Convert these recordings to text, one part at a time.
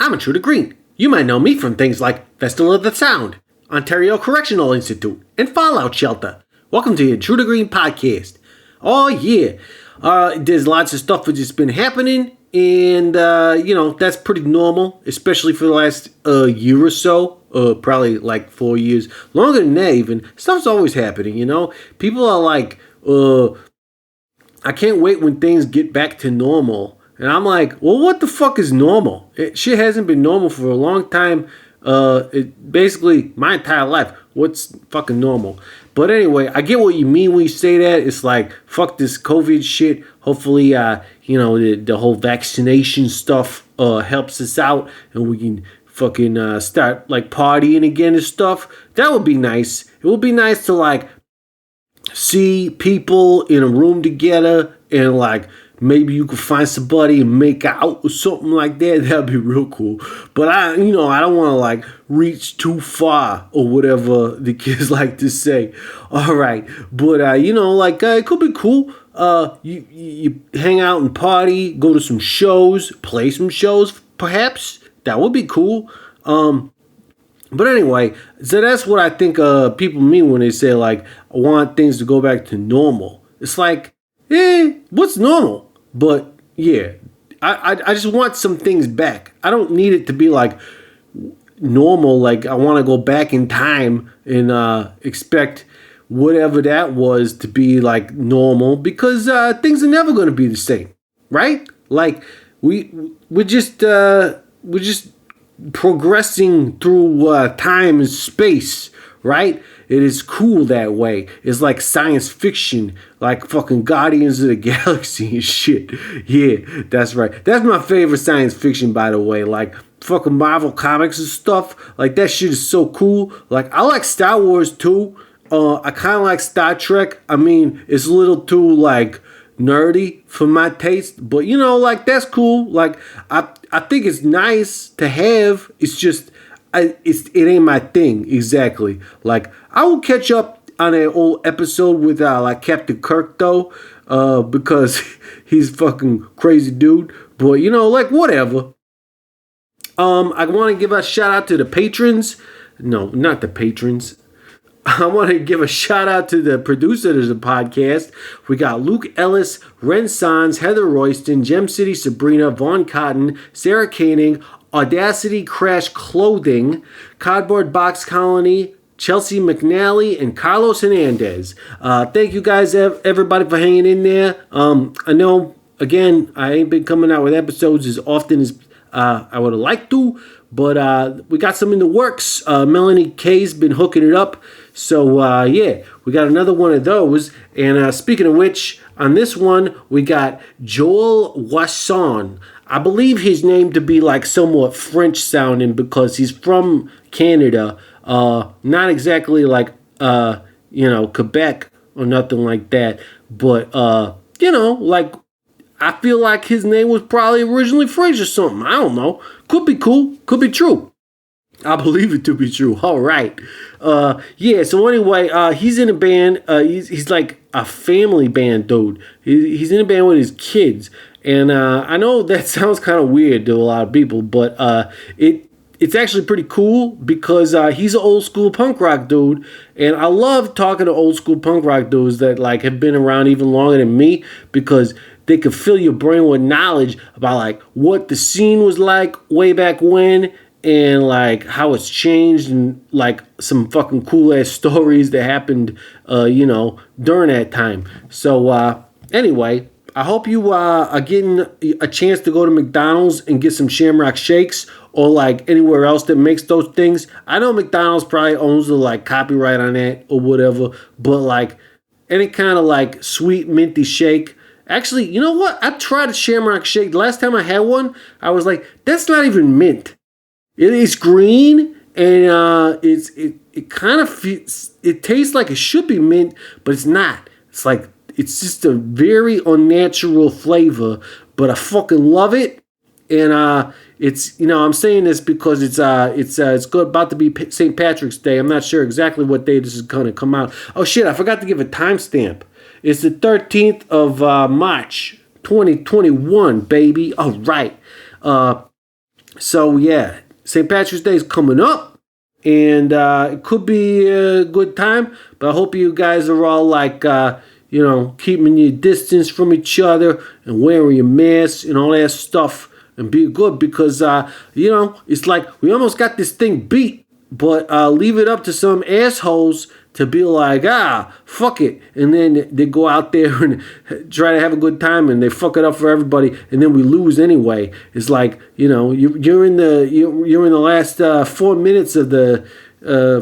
I'm Intruder Green. You might know me from things like Festival of the Sound, Ontario Correctional Institute, and Fallout Shelter. Welcome to the Intruder Green podcast. Oh yeah, there's lots of stuff that's just been happening, and that's pretty normal, especially for the last year or so. Probably like 4 years, longer than that even. Stuff's always happening, People are like, I can't wait when things get back to normal. And I'm like, well, what the fuck is normal? Shit hasn't been normal for a long time. Basically, my entire life. What's fucking normal? But anyway, I get what you mean when you say that. It's like, fuck this COVID shit. Hopefully, the whole vaccination stuff helps us out. And we can fucking start, like, partying again and stuff. That would be nice. It would be nice to, like, see people in a room together and, like, maybe you could find somebody and make out or something like that. That'd be real cool. But I don't want to like reach too far or whatever the kids like to say. All right. But, it could be cool. You hang out and party, go to some shows, play some shows, perhaps. That would be cool. But anyway, so that's what I think people mean when they say, like, I want things to go back to normal. It's like, what's normal? But yeah, I just want some things back. I don't need it to be like normal. Like I want to go back in time and expect whatever that was to be like normal, because things are never going to be the same, right? Like we're just progressing through time and space, right? It is cool that way. It's like science fiction, like fucking Guardians of the Galaxy and shit. Yeah, that's right. That's my favorite science fiction, by the way. Like fucking Marvel comics and stuff. Like that shit is so cool. Like I like Star Wars too. I kind of like Star Trek. I mean, it's a little too like nerdy for my taste, but that's cool. Like I think it's nice to have. It's just it ain't my thing exactly. Like I will catch up on an old episode with like Captain Kirk though, because he's fucking crazy dude. But whatever. I want to give a shout out to the patrons. No, not the patrons. I want to give a shout out to the producers of the podcast. We got Luke Ellis, Ren Sans, Heather Royston, Gem City Sabrina, Vaughn Cotton, Sarah Koenig, Audacity Crash Clothing, Cardboard Box Colony, Chelsea McNally, and Carlos Hernandez. Thank you guys, everybody, for hanging in there. I know, again, I ain't been coming out with episodes as often as I would have liked to, but we got some in the works. Melanie K's been hooking it up. So, we got another one of those. And speaking of which, on this one, we got Joel Wasson. I believe his name to be like somewhat French sounding because he's from Canada. Not exactly like, Quebec or nothing like that. But, I feel like his name was probably originally French or something. I don't know. Could be cool. Could be true. I believe it to be true. All right. So anyway, he's in a band. He's like a family band dude. He's in a band with his kids. And I know that sounds kind of weird to a lot of people, but it's actually pretty cool because he's an old school punk rock dude. And I love talking to old school punk rock dudes that like have been around even longer than me, because they could fill your brain with knowledge about like what the scene was like way back when, and like how it's changed, and like some fucking cool ass stories that happened, during that time. So anyway, I hope you are getting a chance to go to McDonald's and get some Shamrock Shakes, or like anywhere else that makes those things. I know McDonald's probably owns the like copyright on that or whatever, but like any kind of like sweet minty shake. Actually, you know what? I tried a Shamrock Shake. The last time I had one, I was like, that's not even mint. It is green, and it kind of it tastes like it should be mint, but it's not. It's like it's just a very unnatural flavor, but I fucking love it. And it's I'm saying this because it's about to be St. Patrick's Day. I'm not sure exactly what day this is gonna come out. Oh shit! I forgot to give a timestamp. It's the 13th of March, 2021, baby. All right. So yeah, St. Patrick's Day is coming up, and it could be a good time. But I hope you guys are all like, keeping your distance from each other and wearing your masks and all that stuff, and be good because it's like we almost got this thing beat, but leave it up to some assholes to be like, fuck it. And then they go out there and try to have a good time and they fuck it up for everybody. And then we lose anyway. It's like, you're in the last 4 minutes of the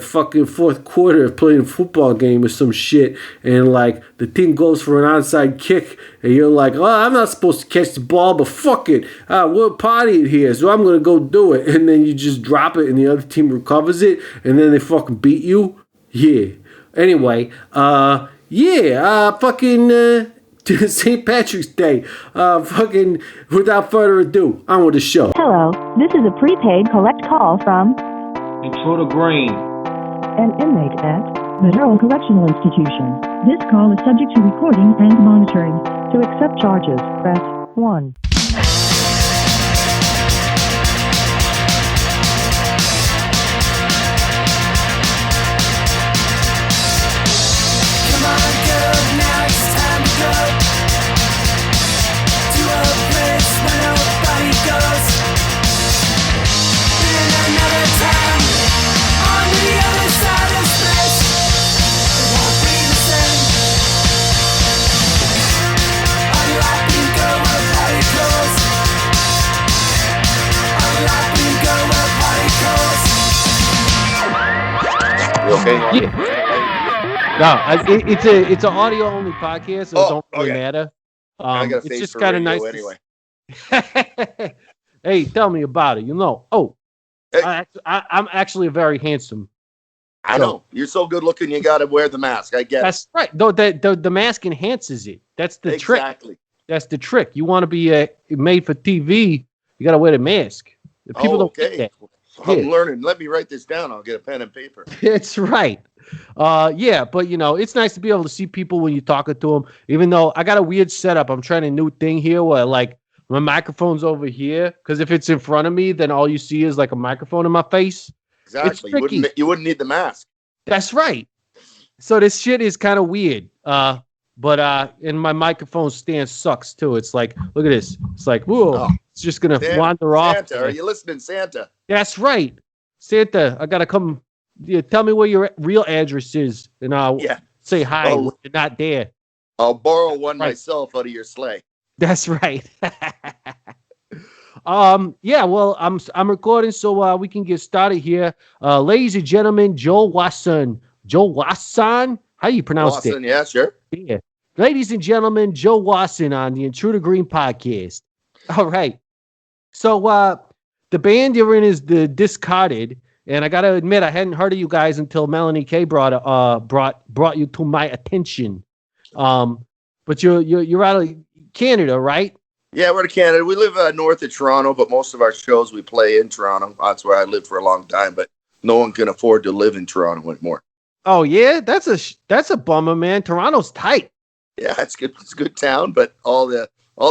fucking fourth quarter of playing a football game or some shit. And like the team goes for an onside kick and you're like, I'm not supposed to catch the ball, but fuck it. We're partying here, so I'm going to go do it. And then you just drop it and the other team recovers it and then they fucking beat you. Yeah. Anyway, fucking St. Patrick's Day. Fucking without further ado, on with the show. Hello, this is a prepaid collect call from Intruder Green, an inmate at the Durham Correctional Institution. This call is subject to recording and monitoring. To accept charges, press 1. Okay. Yeah. No, it's an audio only podcast, so it don't really matter. It's just kind of nice. Anyway. Hey, tell me about it. Hey. I'm actually very handsome. I know you're so good looking. You got to wear the mask. I get that's right. Though the mask enhances it. That's the trick. Exactly. That's the trick. You want to be made for TV. You got to wear the mask. People don't get that. I'm learning. Let me write this down. I'll get a pen and paper. It's right. But it's nice to be able to see people when you're talking to them. Even though I got a weird setup, I'm trying a new thing here where like my microphone's over here. Because if it's in front of me, then all you see is like a microphone in my face. Exactly. You wouldn't need the mask. That's right. So this shit is kind of weird. And my microphone stand sucks too. It's like, look at this. It's like, whoa. It's just gonna wander off. Santa, are you listening, Santa? That's right, Santa. I gotta come. Yeah, tell me where your real address is, and I'll say hi when you're not there. I'll borrow one myself out of your sleigh. That's right. Well, I'm recording, so we can get started here. Ladies and gentlemen, Joe Wasson. How do you pronounce it? Wasson, yeah, sure. Yeah. Ladies and gentlemen, Joe Wasson on the Intruder Green podcast. All right. So the band you're in is the Discarded, and I gotta admit I hadn't heard of you guys until Melanie K brought you to my attention. But you're out of Canada, right? Yeah, we're in Canada. We live north of Toronto, but most of our shows we play in Toronto. That's where I lived for a long time, but no one can afford to live in Toronto anymore. Oh yeah, that's a bummer, man. Toronto's tight. Yeah, it's good. It's a good town, but all the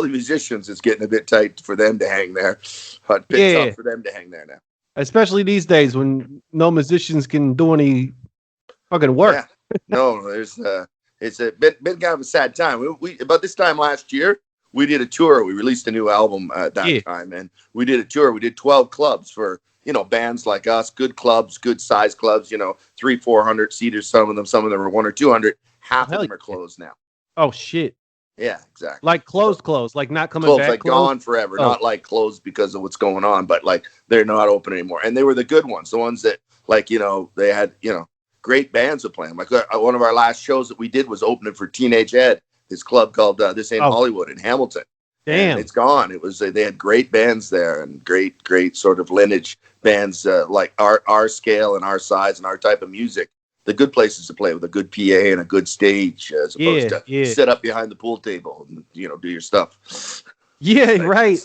musicians, it's getting a bit tight for them to hang there. It's tough for them to hang there now. Especially these days when no musicians can do any fucking work. Yeah. No, it's been kind of a sad time. We about this time last year, we did a tour. We released a new album at that time, and we did a tour. We did 12 clubs for, bands like us, good clubs, good size clubs, 300-400 seaters. Some of them were 100 or 200. Half of them are closed now. Oh shit. Yeah, exactly. Like closed, like not coming closed, back. Like gone forever. Not like closed because of what's going on, but like they're not open anymore. And they were the good ones, the ones that they had, great bands to play. Like one of our last shows that we did was opening for Teenage Ed, this club called This Ain't Hollywood in Hamilton. Damn, and it's gone. It was they had great bands there and great sort of lineage bands like our scale and our size and our type of music. The good places to play with a good PA and a good stage, as opposed to sit up behind the pool table and do your stuff. Yeah, right.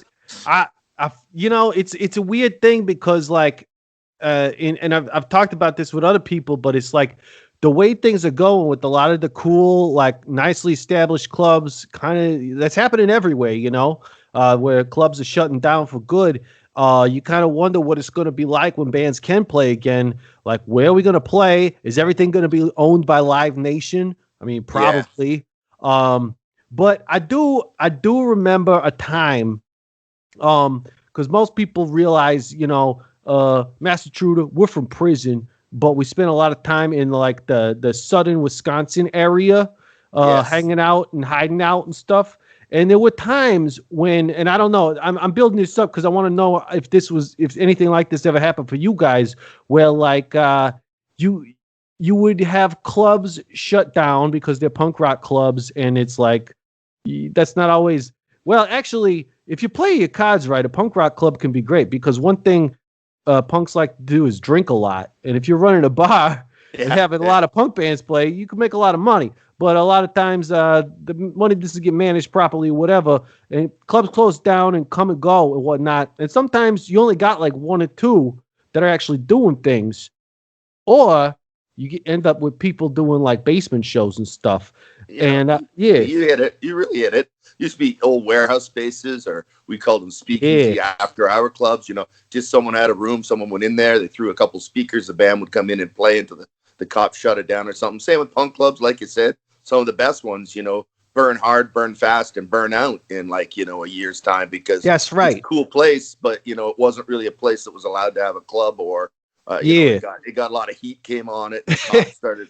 It's a weird thing because and I've talked about this with other people, but it's like the way things are going with a lot of the cool, like nicely established clubs, kind of that's happening everywhere, where clubs are shutting down for good. You kind of wonder what it's going to be like when bands can play again. Like, where are we going to play? Is everything going to be owned by Live Nation? I mean, probably. Yeah. But I do remember a time, because most people realize, Master Intruder, we're from prison, but we spent a lot of time in like the southern Wisconsin area, hanging out and hiding out and stuff. And there were times when, and I don't know, I'm building this up because I want to know if anything like this ever happened for you guys, where like you would have clubs shut down because they're punk rock clubs, and it's like that's not always well. Actually, if you play your cards right, a punk rock club can be great because one thing punks like to do is drink a lot, and if you're running a bar and having a lot of punk bands play, you can make a lot of money. But a lot of times, the money doesn't get managed properly, whatever, and clubs close down and come and go and whatnot. And sometimes you only got like one or two that are actually doing things, or you end up with people doing like basement shows and stuff. You hit it. You really hit it. Used to be old warehouse spaces, or we called them speakeasy after-hour clubs. Just someone had a room, someone went in there, they threw a couple speakers, the band would come in and play until the cops shut it down or something. Same with punk clubs, like you said. Some of the best ones, burn hard, burn fast, and burn out in like, a year's time because that's right. It's a cool place, but it wasn't really a place that was allowed to have a club or it got a lot of heat came on it. The cops started,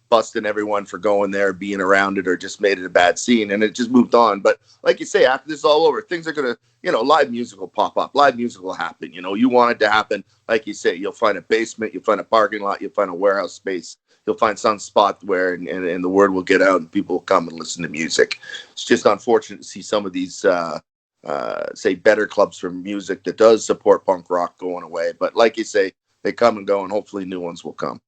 busting everyone for going there, being around it, or just made it a bad scene, and it just moved on. But like you say, after this is all over, things are gonna, live music will pop up, live music will happen. You want it to happen, like you say, you'll find a basement, you'll find a parking lot, you'll find a warehouse space, you'll find some spot where, and the word will get out, and people will come and listen to music. It's just unfortunate to see some of these, say, better clubs for music that does support punk rock going away. But like you say, they come and go, and hopefully new ones will come.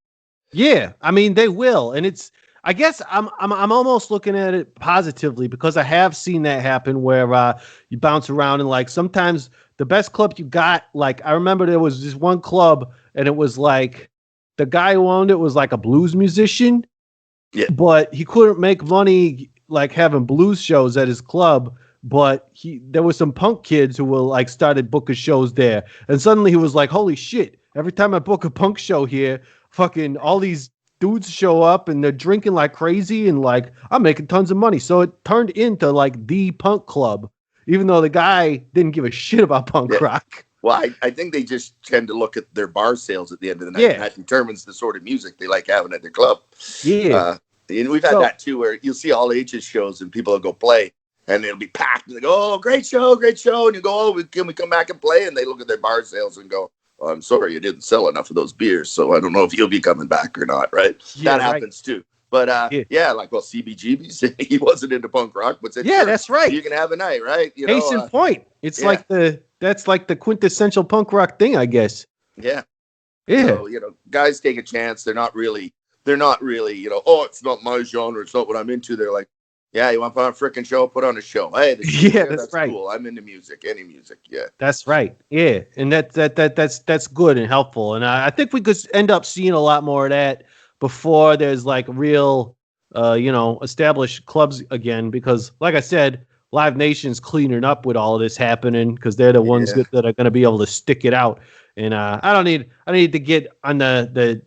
Yeah, I mean they will, and I guess I'm almost looking at it positively because I have seen that happen where you bounce around and like sometimes the best club you got, like I remember there was this one club and it was like the guy who owned it was like a blues musician, but he couldn't make money like having blues shows at his club. But there were some punk kids who were like started booking shows there, and suddenly he was like, "Holy shit! Every time I book a punk show here, fucking all these dudes show up and they're drinking like crazy, and like I'm making tons of money." So it turned into like the punk club, even though the guy didn't give a shit about punk rock. Well, I think they just tend to look at their bar sales at the end of the night, and that determines the sort of music they like having at their club. Yeah, and we've had that too, where you'll see all ages shows and people will go play. And it'll be packed. And they go, "Oh, great show. And you go, "Oh, can we come back and play?" And they look at their bar sales and go, "Oh, I'm sorry, you didn't sell enough of those beers, so I don't know if you'll be coming back or not." Right? That happens too. But CBGB's, he wasn't into punk rock, but said, "Sure, that's right. You can have a night, right?" Case in point. It's like that's like the quintessential punk rock thing, I guess. Yeah. So, guys take a chance. They're not really, "Oh, it's not my genre. It's not what I'm into." They're like, "Yeah, you want to put on a freaking show? Put on a show." Hey, that's right. Cool. I'm into music, any music. Yeah, that's right. Yeah, and that's good and helpful. And I think we could end up seeing a lot more of that before there's like real, established clubs again. Because, like I said, Live Nation's cleaning up with all of this happening because they're the ones that are going to be able to stick it out. And I don't need to get on the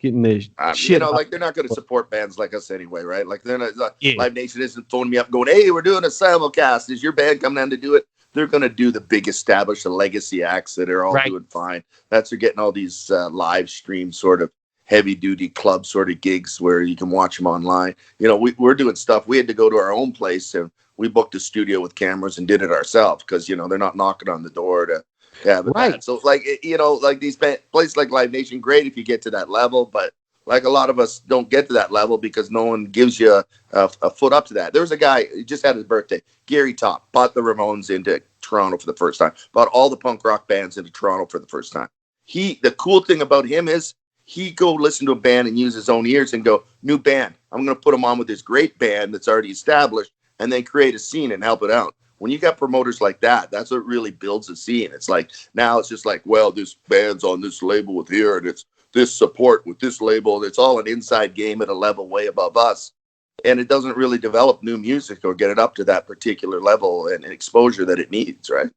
getting the shit. Like they're not going to support bands like us anyway, right? Like they're not. Live Nation isn't phoning me up going, "Hey, we're doing a simulcast. Is your band coming down to do it?" They're going to do the big established legacy acts that are all doing fine. They're getting all these live stream sort of heavy duty club sort of gigs where you can watch them online. We're doing stuff. We had to go to our own place and we booked a studio with cameras and did it ourselves because they're not knocking on the door to. Yeah, but right. So like these places like Live Nation, great if you get to that level, but like a lot of us don't get to that level because no one gives you a foot up to that. There was a guy, he just had his birthday, Gary Top, bought the Ramones into Toronto for the first time, bought all the punk rock bands into Toronto for the first time. The cool thing about him is he go listen to a band and use his own ears and go, "New band, I'm going to put them on with this great band that's already established," and then create a scene and help it out. When you got promoters like that, that's what really builds a scene. It's like, now it's just like, well, this band's on this label with here, and it's this support with this label. It's all an inside game at a level way above us. And it doesn't really develop new music or get it up to that particular level and exposure that it needs, right?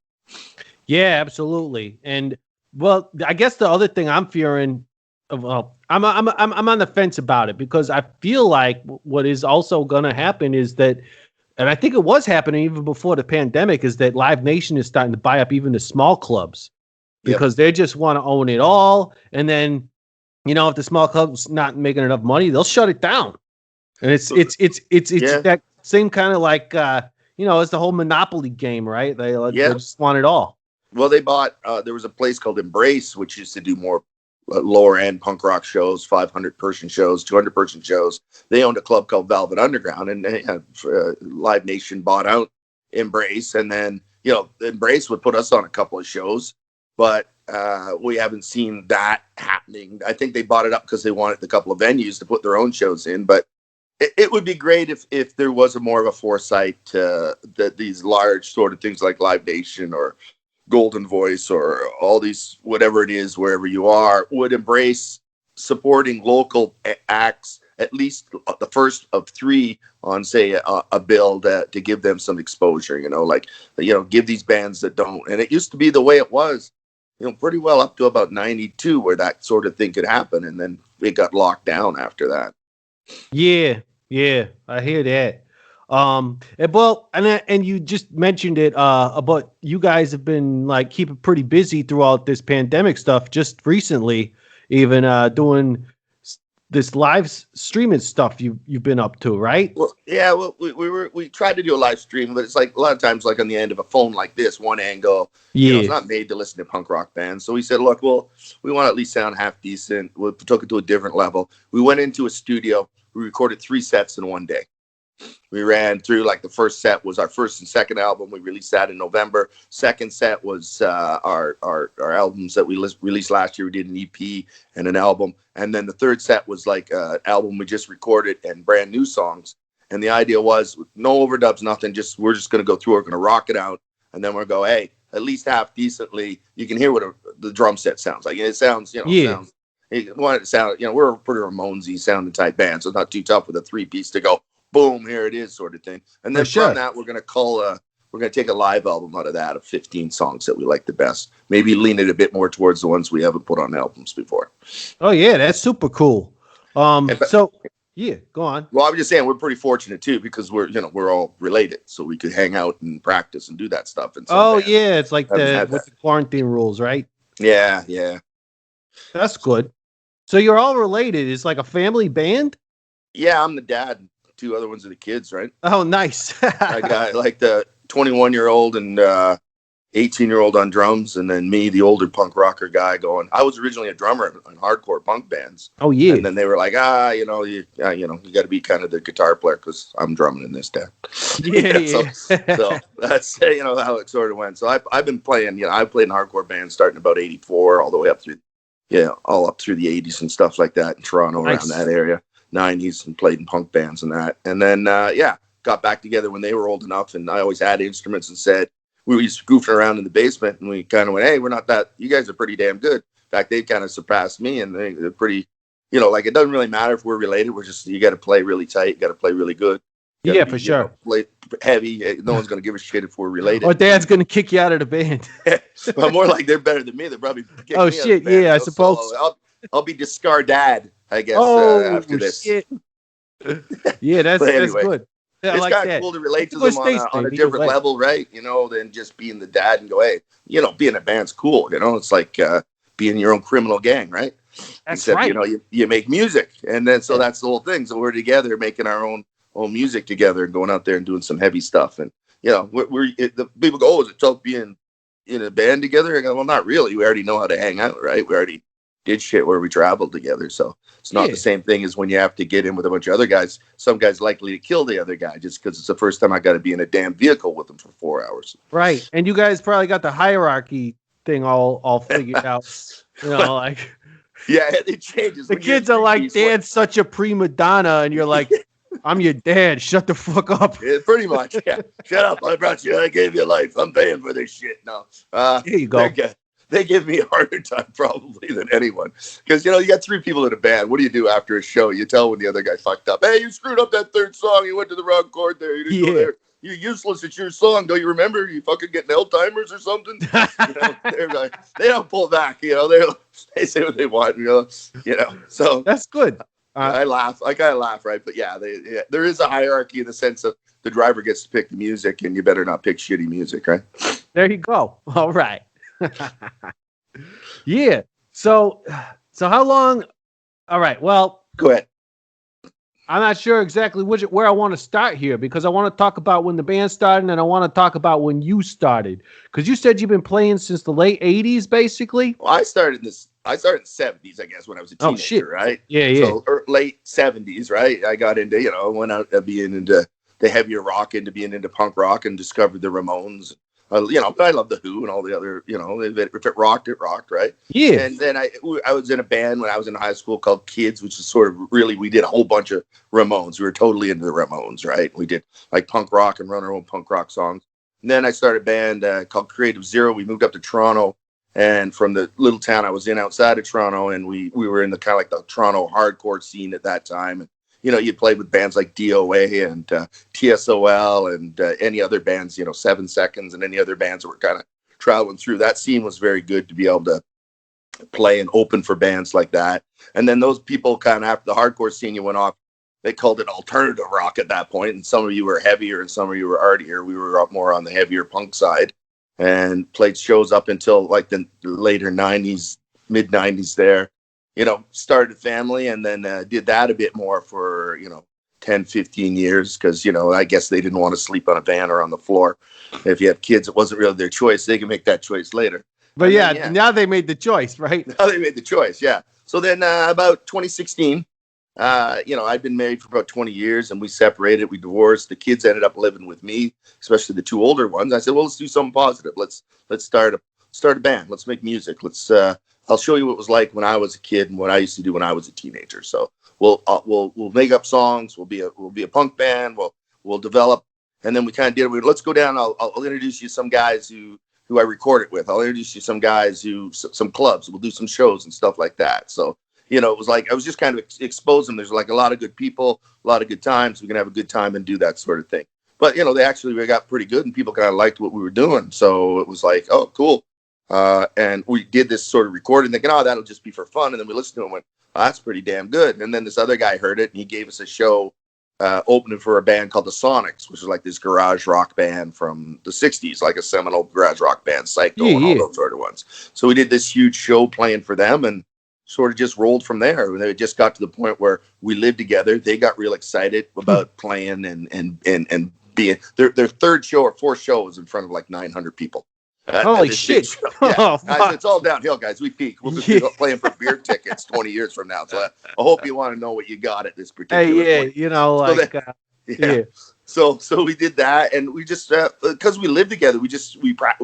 Yeah, absolutely. And well, I guess the other thing I'm fearing, well, I'm on the fence about it because I feel like what is also going to happen is that, and I think it was happening even before the pandemic, is that Live Nation is starting to buy up even the small clubs because they just want to own it all. And then, if the small club's not making enough money, they'll shut it down. And it's that same kind of like, it's the whole monopoly game, right? They just want it all. Well, they bought, there was a place called Embrace, which used to do more lower end punk rock shows, 500-person shows, 200-person shows. They owned a club called Velvet Underground, and Live Nation bought out Embrace. And then, Embrace would put us on a couple of shows, but we haven't seen that happening. I think they bought it up because they wanted a couple of venues to put their own shows in, but it would be great if there was more of a foresight that these large sort of things like Live Nation or Golden Voice or all these, whatever it is, wherever you are, would embrace supporting local acts, at least the first of three on, say, a bill to give them some exposure, give these bands that don't. And it used to be the way it was, pretty well up to about 92 where that sort of thing could happen. And then it got locked down after that. Yeah, I hear that. And you just mentioned it about you guys have been like keeping pretty busy throughout this pandemic stuff. Just recently, even doing this live streaming stuff you've been up to, right? Well, yeah. Well, we tried to do a live stream, but it's like a lot of times, like on the end of a phone like this, one angle. Yeah, it's not made to listen to punk rock bands. So we said, look, we want to at least sound half decent. We took it to a different level. We went into a studio. We recorded 3 sets in one day. We ran through, like, the first set was our first and second album. We released that in November. Second set was our albums that we released last year. We did an EP and an album. And then the third set was like an album we just recorded and brand new songs. And the idea was no overdubs, nothing. We're just going to go through. We're going to rock it out. And then we'll go, hey, at least half decently. You can hear what the drum set sounds like. And it sounds, sounds. You want it to sound, we're a pretty Ramonesy sounding type band, so it's not too tough with a 3-piece to go, boom, here it is, sort of thing. And then from that, we're gonna take a live album out of that of 15 songs that we like the best. Maybe lean it a bit more towards the ones we haven't put on albums before. Oh yeah, that's super cool. So yeah, go on. Well, I'm just saying we're pretty fortunate too because we're all related, so we could hang out and practice and do that stuff. And yeah, it's like with the quarantine rules, right? Yeah. That's good. So you're all related. It's like a family band? Yeah, I'm the dad. 2 other ones are the kids, right? Oh, nice. I got like the 21-year-old and 18-year-old on drums, and then me, the older punk rocker guy, going. I was originally a drummer in hardcore punk bands. Oh yeah. And then they were like, you got to be kind of the guitar player because I'm drumming in this, Dad. Yeah. So that's how it sort of went. So I've been playing. I played in hardcore bands starting about '84 all the way up through. All up through the 80s and stuff like that in Toronto, around that area, 90s, and played in punk bands and that. And then, got back together when they were old enough, and I always had instruments and said, we were just goofing around in the basement, and we kind of went, hey, we're not that, you guys are pretty damn good. In fact, they kind of surpassed me, and they're pretty, it doesn't really matter if we're related. We're just, you got to play really tight, you got to play really good. Yeah, for sure. Play heavy. No one's going to give a shit if we're related. Or Dad's going to kick you out of the band. Well, more like they're better than me. They're probably kicking me out of the band. Yeah, I suppose. So I'll be discard dad, I guess, after this. Shit. Yeah, that's good. Yeah, it's kind of cool to relate to them on a different level, right? Than just being the dad and go, hey, being a band's cool. It's like being your own criminal gang, right? That's Except, right. You make music, and then so that's the whole thing. So we're together making our own music together and going out there and doing some heavy stuff. And the people go, is it tough being in a band together? I go, well, not really. We already know how to hang out, right? We already did shit where we traveled together, so it's not the same thing as when you have to get in with a bunch of other guys. Some guys likely to kill the other guy just because it's the first time I got to be in a damn vehicle with them for 4 hours. Right, and you guys probably got the hierarchy thing all figured out. Like yeah, it changes. The kids are like, Dad's such a prima donna, and you're like, I'm your dad. Shut the fuck up. Yeah, pretty much. Yeah. Shut up. I brought you. I gave you life. I'm paying for this shit now. There you go. They give me a harder time probably than anyone. Because, you got 3 people in a band. What do you do after a show? You tell when the other guy fucked up. Hey, you screwed up that third song. You went to the wrong chord there. You didn't go there. you're useless. It's your song. Don't you remember? You fucking getting Alzheimer's or something? They're like, they don't pull back. They say what they want. So that's good. I laugh. I kind of laugh, right? But there is a hierarchy in the sense of the driver gets to pick the music, and you better not pick shitty music, right? There you go. All right. Yeah. So how long? All right. Well, go ahead. I'm not sure exactly where I want to start here, because I want to talk about when the band started, and I want to talk about when you started, because you said you've been playing since the late 80s, basically. Well, I started in the 70s, I guess, when I was a teenager, right? Yeah. So late 70s, right? I got into, went out being into the heavier rock, into being into punk rock, and discovered the Ramones. I love the Who and all the other, if it rocked, right? Yeah. And then I was in a band when I was in high school called Kids, which is sort of really, we did a whole bunch of Ramones. We were totally into the Ramones, right? We did like punk rock and run our own punk rock songs. And then I started a band called Creative Zero. We moved up to Toronto, and from the little town I was in outside of Toronto, and we were in the kind of like the Toronto hardcore scene at that time. And you played with bands like DOA and TSOL and any other bands, 7 Seconds and any other bands that were kind of traveling through. That scene was very good to be able to play and open for bands like that. And then those people kind of, after the hardcore scene, you went off, they called it alternative rock at that point. And some of you were heavier and some of you were artier. We were up more on the heavier punk side and played shows up until like the later 90s, mid 90s there. Started a family, and then did that a bit more for, 10, 15 years. Cause I guess they didn't want to sleep on a van or on the floor. If you have kids, it wasn't really their choice. They can make that choice later. But now they made the choice, right? Now they made the choice. Yeah. So then about 2016, I'd been married for about 20 years, and we separated, we divorced. The kids ended up living with me, especially the two older ones. I said, well, let's do something positive. Let's start a band. Let's make music. I'll show you what it was like when I was a kid and what I used to do when I was a teenager. So we'll make up songs. We'll be a punk band. We'll develop, and then we kind of did. Let's go down. I'll introduce you some guys who I recorded with. I'll introduce you some guys some clubs. We'll do some shows and stuff like that. So it was like I was just kind of exposing. There's like a lot of good people, a lot of good times. We can have a good time and do that sort of thing. But we got pretty good, and people kind of liked what we were doing. So it was like, oh, cool. And we did this sort of recording, thinking, oh, that'll just be for fun. And then we listened to it and went, oh, that's pretty damn good. And then this other guy heard it, and he gave us a show opening for a band called the Sonics, which is like this garage rock band from the 60s, like a seminal garage rock band, Psycho and all those sort of ones. So we did this huge show playing for them, and sort of just rolled from there. And it just got to the point where we lived together. They got real excited about playing and being their third show or fourth show was in front of like 900 people. Holy shit. Yeah. Oh, guys, it's all downhill, guys. We peak. We'll just be playing for beer tickets 20 years from now. So I hope you want to know what you got at this particular point. So we did that, and we just because we lived together, we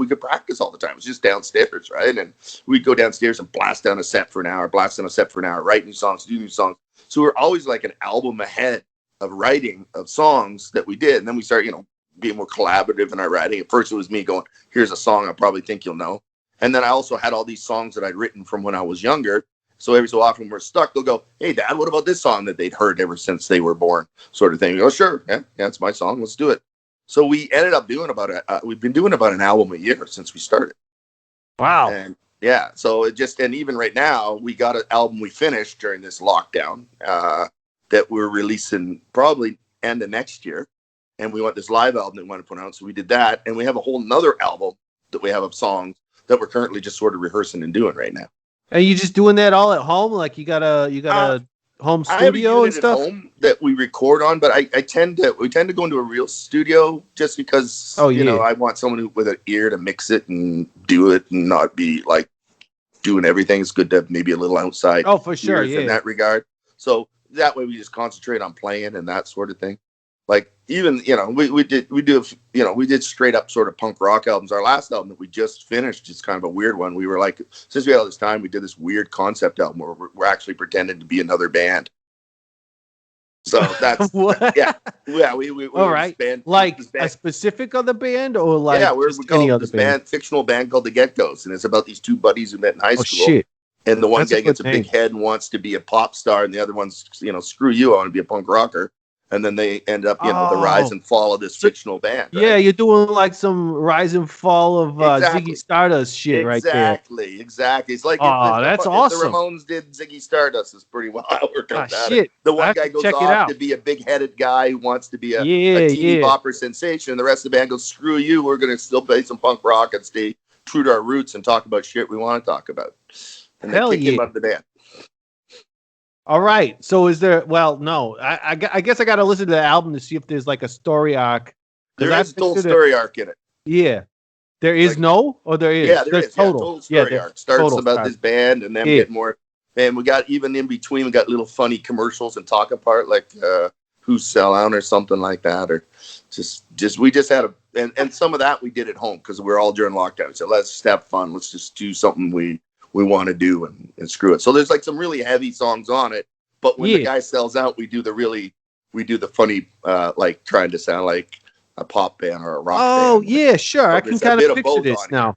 could practice all the time. It was just downstairs, right? And we'd go downstairs and blast down a set for an hour, write new songs, do new songs. So we're always like an album ahead of writing of songs that we did. And then we started, being more collaborative in our writing. At first it was me going, here's a song I probably think you'll know. And then I also had all these songs that I'd written from when I was younger. So every so often we're stuck, they'll go, hey, Dad, what about this song that they'd heard ever since they were born, sort of thing. We go, sure, yeah, it's my song, let's do it. So we ended up doing we've been doing about an album a year since we started. Wow. And so and even right now, we got an album we finished during this lockdown that we're releasing probably end of next year. And we want this live album that we want to put out. So we did that. And we have a whole nother album that we have of songs that we're currently just sort of rehearsing and doing right now. Are you just doing that all at home? Like you got a home studio and stuff? At home that we record on, but we tend to go into a real studio just because, I want someone with an ear to mix it and do it and not be like doing everything. It's good to have maybe a little outside. Oh, for sure. Yeah. In that regard. So that way we just concentrate on playing and that sort of thing. Like even, we did straight up sort of punk rock albums. Our last album that we just finished is kind of a weird one. We were like, since we had all this time, we did this weird concept album where we're actually pretending to be another band. So that's, we all right. Like a specific other band or like, we're called this fictional band called the Get-Go's. And it's about these two buddies who met in high school. Shit. And the one guy gets a big head and wants to be a pop star. And the other one's, screw you, I want to be a punk rocker. and then they end up, the rise and fall of this fictional band. Right? Yeah, you're doing like some rise and fall of Exactly. Ziggy Stardust shit right there. Exactly. It's like that's if awesome. the Ramones did Ziggy Stardust, it's pretty well worked out. Shit. The one guy goes off to be a big-headed guy who wants to be a teeny bopper sensation. The rest of the band goes, screw you, we're going to still play some punk rock and stay true to our roots and talk about shit we want to talk about. And then kick him out of the band. All right. So is there? Well, no. I guess I got to listen to the album to see if there's like a story arc. There is a total story arc in it. Yeah. There is or there is? Yeah, there's total. Total story arc. Starts about this band and then get more. And we got even in between, we got little funny commercials and talk apart like Who's Sellout or something like that, or just we just had and some of that we did at home because we're all during lockdown. So let's just have fun. Let's just do something we want to do and screw it. So there's like some really heavy songs on it, but when the guy sells out, we do the funny, like trying to sound like a pop band or a rock band. Oh yeah, sure. So I can kind of picture this now.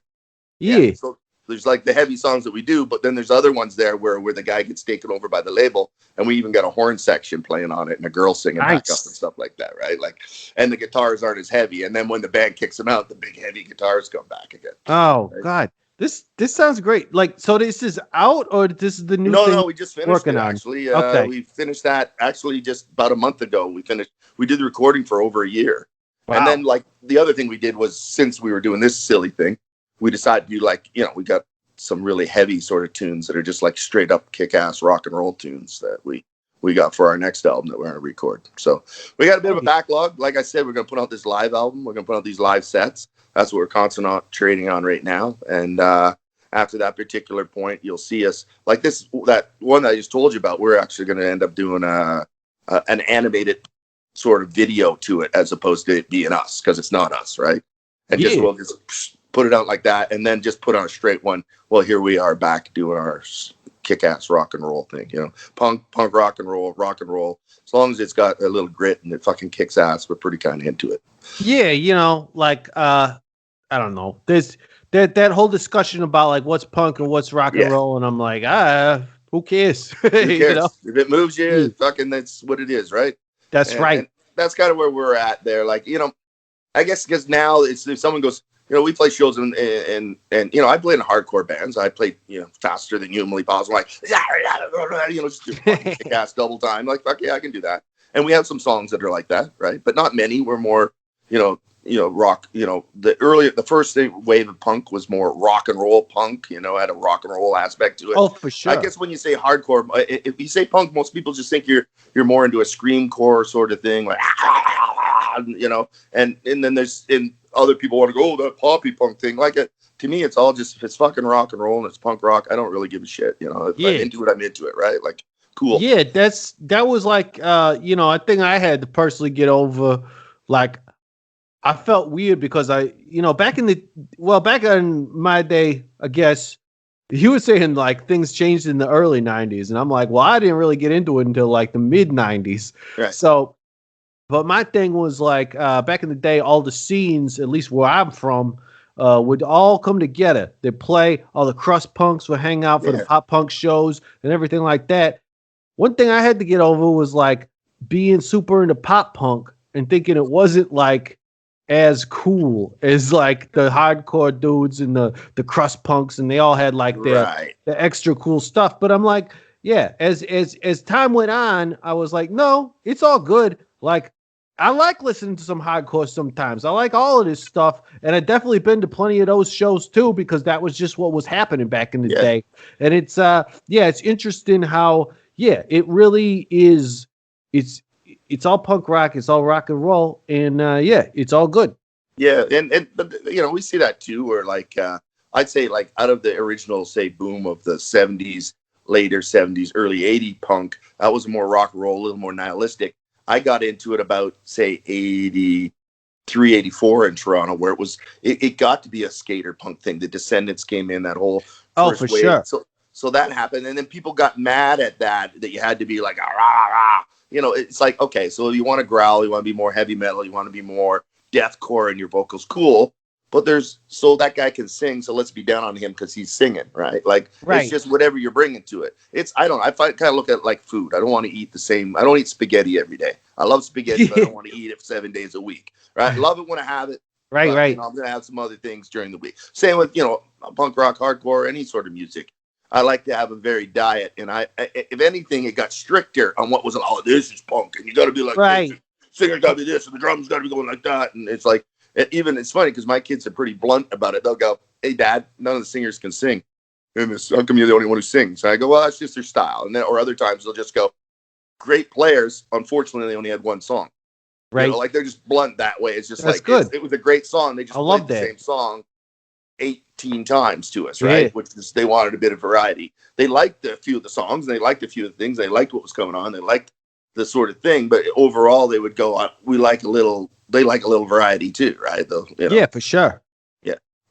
Yeah. So there's like the heavy songs that we do, but then there's other ones there where the guy gets taken over by the label, and we even got a horn section playing on it and a girl singing back up and stuff like that, right? Like, and the guitars aren't as heavy, and then when the band kicks them out, the big heavy guitars come back again. Oh right? God. This sounds great. Like, so this is out, or this is the new thing? No, we just finished it, actually. Okay. We finished that actually just about a month ago. We did the recording for over a year. Wow. And then, like, the other thing we did was, since we were doing this silly thing, we decided to do, like, we got some really heavy sort of tunes that are just, like, straight up kick-ass rock and roll tunes that we got for our next album that we're going to record. So we got a bit of a backlog. Like I said, we're going to put out this live album. We're going to put out these live sets. That's what we're concentrating on right now. And after that particular point, you'll see us like that one that I just told you about. We're actually going to end up doing an animated sort of video to it as opposed to it being us, because it's not us, right? And we'll just put it out like that, and then just put on a straight one. Well, here we are back doing our kick-ass rock and roll thing, punk rock and roll. As long as it's got a little grit and it fucking kicks ass, we're pretty kind of into it. Yeah, like I don't know. There's that whole discussion about like what's punk and what's rock and roll, and I'm like, who cares? Who cares? If it moves you, fucking that's what it is, right? That's right. And that's kind of where we're at there. Like, I guess because now it's if someone goes, we play shows and I play in hardcore bands. I play, faster than humanly possible. Like, just do kick ass double time. Like, fuck yeah, I can do that. And we have some songs that are like that, right? But not many. We're more, rock. The first wave of punk was more rock and roll punk. Had a rock and roll aspect to it. Oh, for sure. I guess when you say hardcore, if you say punk, most people just think you're more into a screamcore sort of thing, like and then there's other people want to go, that poppy punk thing. Like to me, it's all just, if it's fucking rock and roll and it's punk rock, I don't really give a shit. If I'm into it, I'm into it, right? Like, cool. Yeah, that was like a thing I had to personally get over. Like, I felt weird because back in my day, I guess you were saying like things changed in the early 90s, and I'm like, well, I didn't really get into it until like the mid 90s. Right. So, but my thing was like back in the day, all the scenes, at least where I'm from, would all come together. They'd play, all the crust punks would hang out for the pop punk shows and everything like that. One thing I had to get over was like being super into pop punk and thinking it wasn't like as cool as like the hardcore dudes and the crust punks, and they all had like the extra cool stuff. But I'm like, as time went on, I was like, no, it's all good. Like, I like listening to some hardcore sometimes. I like all of this stuff, and I've definitely been to plenty of those shows too, because that was just what was happening back in the day. And it's it's interesting how it really is. It's all punk rock, it's all rock and roll, and it's all good. Yeah, but we see that too, where like I'd say like out of the original boom of the 70s, later 70s, early 80s punk, that was more rock and roll, a little more nihilistic. I got into it about, say, 83, 84 in Toronto, where it got to be a skater punk thing. The Descendants came in, that whole first wave. Sure. So that happened. And then people got mad at that you had to be like, rah, rah. It's like, okay, so you want to growl, you want to be more heavy metal, you want to be more deathcore in your vocals, cool. but that guy can sing, so let's be down on him because he's singing, right? Like, it's just whatever you're bringing to it. I kind of look at it like food. I don't want to eat I don't eat spaghetti every day. I love spaghetti, but I don't want to eat it 7 days a week, right? I love it when I have it. Right, but, right. You know, I'm going to have some other things during the week. Same with, punk rock, hardcore, any sort of music. I like to have a varied diet, and if anything, it got stricter on what was, this is punk, and you got to be like, right. This, singer got to be this, and the drums got to be going like that, and it's like, it's funny because my kids are pretty blunt about it. They'll go, "Hey, Dad, none of the singers can sing. How come you're the only one who sings?" So I go, "Well, that's just their style." And then, or other times they'll just go, "Great players. Unfortunately, they only had one song." Right, like they're just blunt that way. It's just that's like good. it was a great song. They just played the same song 18 times to us, right? Which is, they wanted a bit of variety. They liked a few of the songs. They liked a few of the things. They liked what was going on. They liked the sort of thing. But overall, they would go, "We like a little." They like a little variety too, right? Though, Yeah, for sure.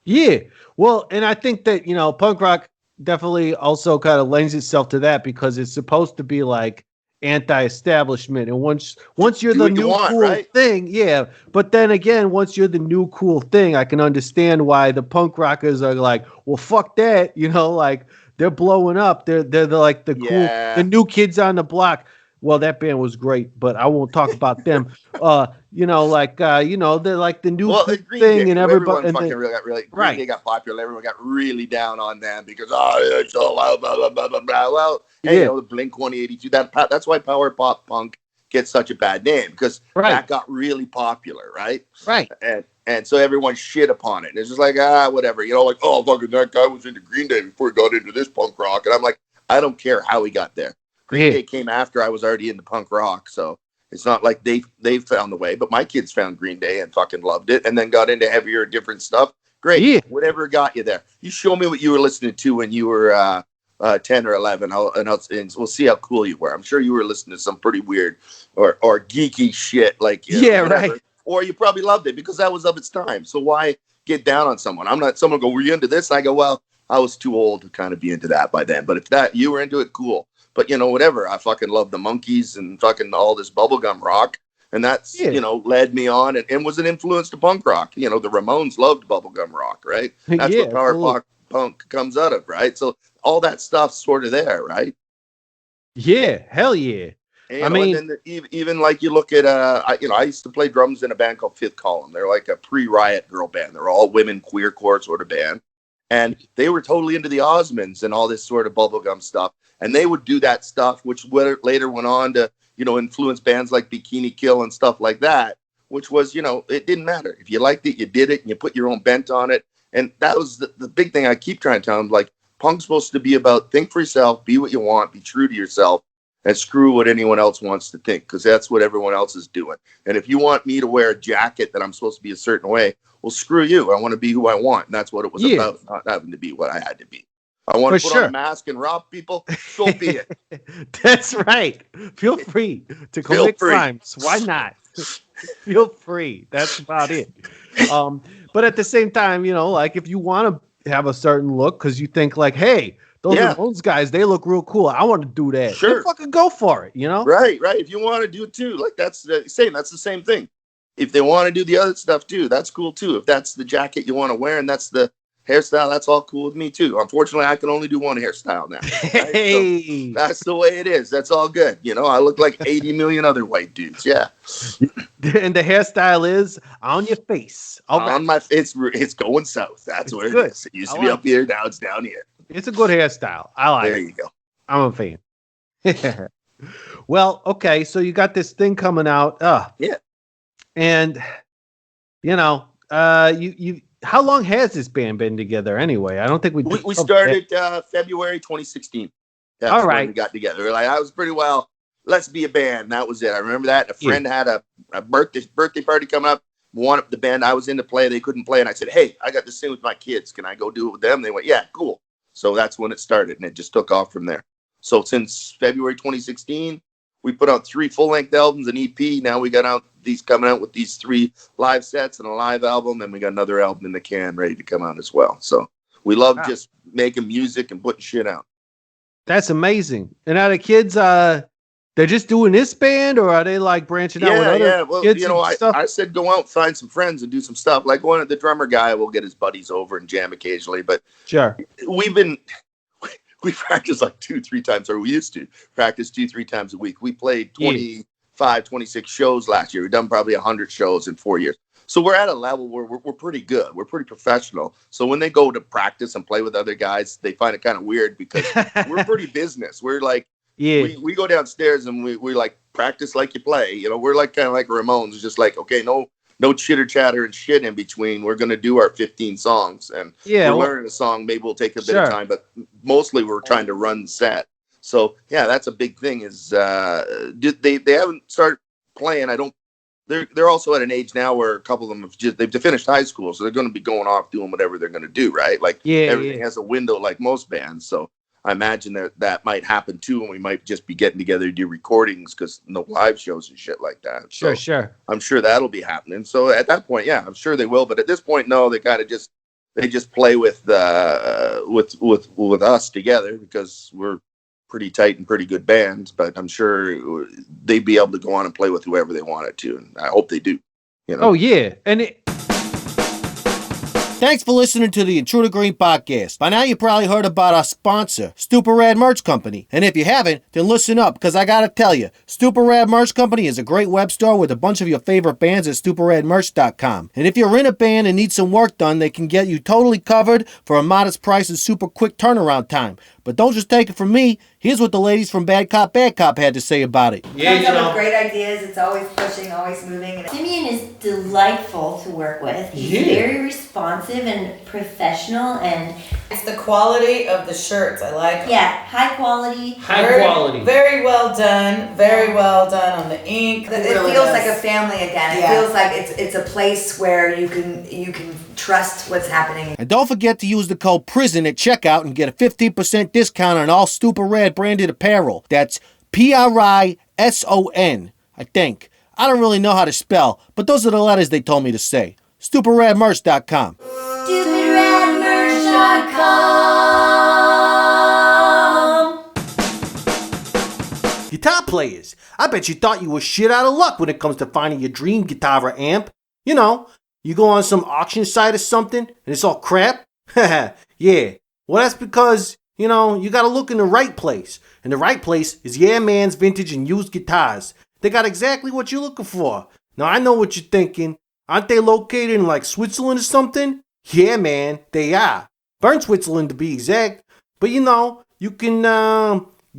Yeah. Well, and I think that, punk rock definitely also kind of lends itself to that because it's supposed to be like anti-establishment. And once you're the new cool thing, yeah. But then again, once you're the new cool thing, I can understand why the punk rockers are like, well, fuck that. Like they're blowing up. They're like the cool, the new kids on the block. Well, that band was great, but I won't talk about them. They're like the new thing, and everybody Green Day got popular. Everyone got really down on them because it's all loud, blah blah blah blah blah. Well, the Blink 182. That's why power pop punk gets such a bad name because that got really popular, right? Right. And so everyone shit upon it. And it's just like whatever, fucking that guy was into Green Day before he got into this punk rock, and I'm like, I don't care how he got there. Green Day came after I was already into punk rock, so it's not like they found the way. But my kids found Green Day and fucking loved it, and then got into heavier, different stuff. Great, whatever got you there. You show me what you were listening to when you were 10 or 11, and we'll see how cool you were. I'm sure you were listening to some pretty weird or geeky shit, like right. Or you probably loved it because that was of its time. So why get down on someone? I'm not. Someone go, "Were you into this?" And I go, "Well, I was too old to kind of be into that by then. But if you were into it, cool." But, whatever. I fucking love the Monkees and fucking all this bubblegum rock. And that's, led me on and was an influence to punk rock. The Ramones loved bubblegum rock, right? That's what power punk comes out of, right? So all that stuff's sort of there, right? Yeah, hell yeah. And, and then even like you look at, I used to play drums in a band called Fifth Column. They're like a pre-Riot girl band. They're all women, queercore sort of band. And they were totally into the Osmonds and all this sort of bubblegum stuff. And they would do that stuff, which later went on to, influence bands like Bikini Kill and stuff like that, which was, it didn't matter. If you liked it, you did it, and you put your own bent on it. And that was the big thing I keep trying to tell them, like, punk's supposed to be about think for yourself, be what you want, be true to yourself, and screw what anyone else wants to think, because that's what everyone else is doing. And if you want me to wear a jacket that I'm supposed to be a certain way, well, screw you. I want to be who I want. And that's what it was about, not having to be what I had to be. I want to put on a mask and rob people. So be it. That's right. Feel free to commit crimes. Why not? Feel free. That's about it. But at the same time, like if you want to have a certain look because you think like, hey, those guys, they look real cool. I want to do that. Sure. Then fucking go for it, Right. If you want to do it too, like that's the same thing. If they want to do the other stuff too, that's cool too. If that's the jacket you want to wear and that's the hairstyle, that's all cool with me too. Unfortunately, I can only do one hairstyle now. Right? Hey, so that's the way it is. That's all good. I look like 80 million other white dudes. Yeah. And the hairstyle is on your face. On my face. It's going south. That's where it is. It used to be up here. Now it's down here. It's a good hairstyle. I like it. There you go. I'm a fan. Well, okay. So you got this thing coming out. Yeah. And, you how long has this band been together anyway? I don't think we started February 2016. That's all right. When we got together. Like I was pretty well. Let's be a band. That was it. I remember that. A friend had a birthday party coming up. Wanted the band I was in to play. They couldn't play, and I said, "Hey, I got this thing with my kids. Can I go do it with them?" They went, "Yeah, cool." So that's when it started, and it just took off from there. So since February 2016, we put out 3 full-length albums, an EP. Now we got coming out with these 3 live sets and a live album, and we got another album in the can ready to come out as well. So we love just making music and putting shit out. That's amazing. And now the kids, they're just doing this band, or are they like branching out with other Well, kids and stuff? I said go out, find some friends, and do some stuff. Like one of the drummer guy will get his buddies over and jam occasionally, but Sure. We practice like 2-3 times, or we used to practice 2-3 times a week. We played 25, 26 shows last year. We've done probably 100 shows in 4 years. So we're at a level where we're pretty good. We're pretty professional. So when they go to practice and play with other guys, they find it kind of weird because we're pretty business. We're like, we go downstairs and we like practice like you play. You know, we're like kind of like Ramones. It's just like, okay, no chitter chatter and shit in between. We're going to do our 15 songs and we're learning a song. Maybe we'll take a bit of time, but mostly we're trying to run the set. So yeah, that's a big thing is, they haven't started playing. They're also at an age now where a couple of them they've finished high school. So they're going to be going off doing whatever they're going to do. Right. Like everything has a window like most bands. So I imagine that might happen too, and we might just be getting together to do recordings because no live shows and shit like that. Sure. I'm sure that'll be happening. So at that point, yeah, I'm sure they will. But at this point, no, they kind of just play with us together because we're pretty tight and pretty good bands. But I'm sure they'd be able to go on and play with whoever they wanted to, and I hope they do. You know? Oh yeah, and Thanks for listening to the Intruder Green podcast. By now you probably heard about our sponsor, Stupid Rad Merch Company. And if you haven't, then listen up, because I gotta tell you, Stupid Rad Merch Company is a great web store with a bunch of your favorite bands at stupidradmerch.com. And if you're in a band and need some work done, they can get you totally covered for a modest price and super quick turnaround time. But don't just take it from me. Here's what the ladies from Bad Cop had to say about it. Yeah, comes up with great ideas. It's always pushing, always moving. Simeon is delightful to work with. He's very responsive and professional, and it's the quality of the shirts. I like them. Yeah, high quality. Very well done. Very well done on the ink. It really feels like a family again. It feels like it's a place where you can trust what's happening. And don't forget to use the code PRISON at checkout and get a 15% discount on all Stupid Rad branded apparel. That's PRISON, I think. I don't really know how to spell, but those are the letters they told me to say. StupidRadMerch.com. StupidRadMerch.com. Guitar players, I bet you thought you were shit out of luck when it comes to finding your dream guitar or amp. You know, you go on some auction site or something and it's all crap. Yeah. Well, that's because, you know, you gotta look in the right place. And the right place is Yeah Man's Vintage and Used Guitars. They got exactly what you're looking for. Now, I know what you're thinking. Aren't they located in like Switzerland or something? Yeah, man, they are. Bern, Switzerland to be exact. But you know, you can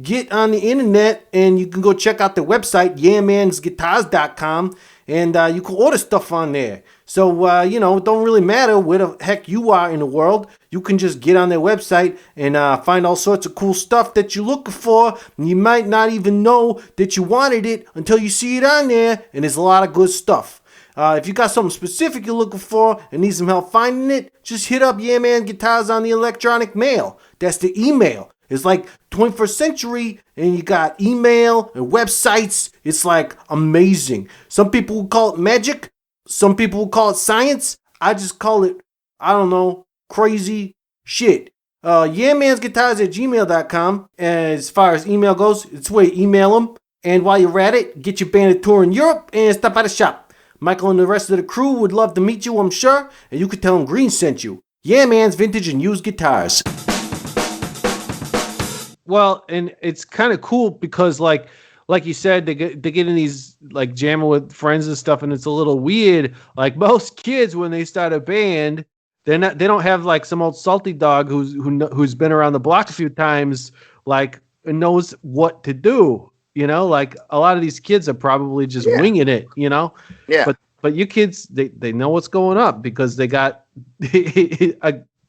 get on the internet and you can go check out their website, yeahmansguitars.com, and you can order stuff on there. So, you know, it don't really matter where the heck you are in the world. You can just get on their website and find all sorts of cool stuff that you're looking for. And you might not even know that you wanted it until you see it on there, and there's a lot of good stuff. If you got something specific you're looking for and need some help finding it, just hit up Yeah Man Guitars on the electronic mail. That's the email. It's like 21st century and you got email and websites. It's like amazing. Some people will call it magic. Some people will call it science. I just call it, I don't know, crazy shit. yeahmansguitars@gmail.com. As far as email goes, it's where you email them. And while you're at it, get your band a tour in Europe and stop by the shop. Michael and the rest of the crew would love to meet you, I'm sure, and you could tell them Green sent you. Yeah Man's Vintage and Used Guitars. Well, and it's kind of cool because like you said, they get in these like jamming with friends and stuff, and it's a little weird. Like most kids, when they start a band, they don't have like some old salty dog who's been around the block a few times, like and knows what to do. You know, like a lot of these kids are probably just winging it, you know? Yeah. But you kids, they know what's going up because they got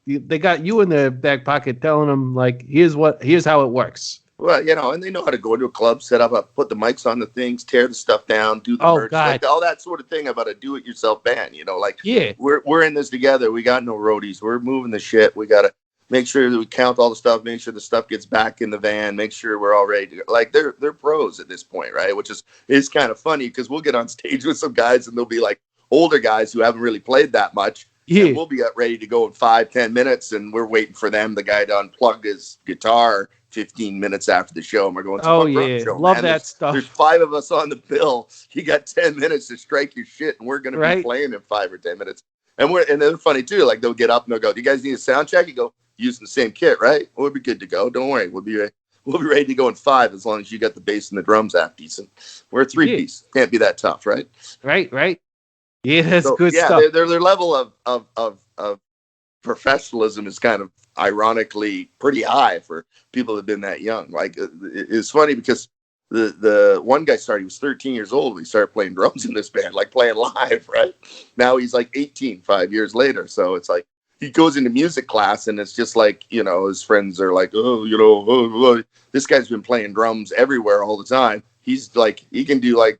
you in their back pocket telling them like, here's how it works. Well, you know, and they know how to go to a club, set up, put the mics on the things, tear the stuff down, do the merch, like all that sort of thing about a do-it-yourself band. You know, like we're in this together. We got no roadies. We're moving the shit. We gotta make sure that we count all the stuff, make sure the stuff gets back in the van, make sure we're all ready to go. Like they're pros at this point, right? Which is kind of funny because we'll get on stage with some guys and they'll be like older guys who haven't really played that much. Yeah. And we'll be ready to go in 5-10 minutes and we're waiting for them, the guy to unplug his guitar 15 minutes after the show, and we're going, oh yeah, show, love man. that stuff. There's 5 of us on the bill. You got 10 minutes to strike your shit, and we're going to be playing in 5 or 10 minutes. And they're funny too. Like they'll get up and they'll go, "Do you guys need a sound check?" You go, "Using the same kit, right? We'll be good to go. Don't worry. We'll be ready to go in 5 as long as you got the bass and the drums half decent. We're a 3-piece. Can't be that tough, right?" Right. Yeah, that's good stuff. Their level of professionalism is kind of ironically pretty high for people that have been that young. Like it's funny because the one guy started, he was 13 years old when he started playing drums in this band, like playing live, right? Now he's like 18 5 years later. So it's like he goes into music class and it's just like, his friends are like, this guy's been playing drums everywhere all the time. He's like, he can be like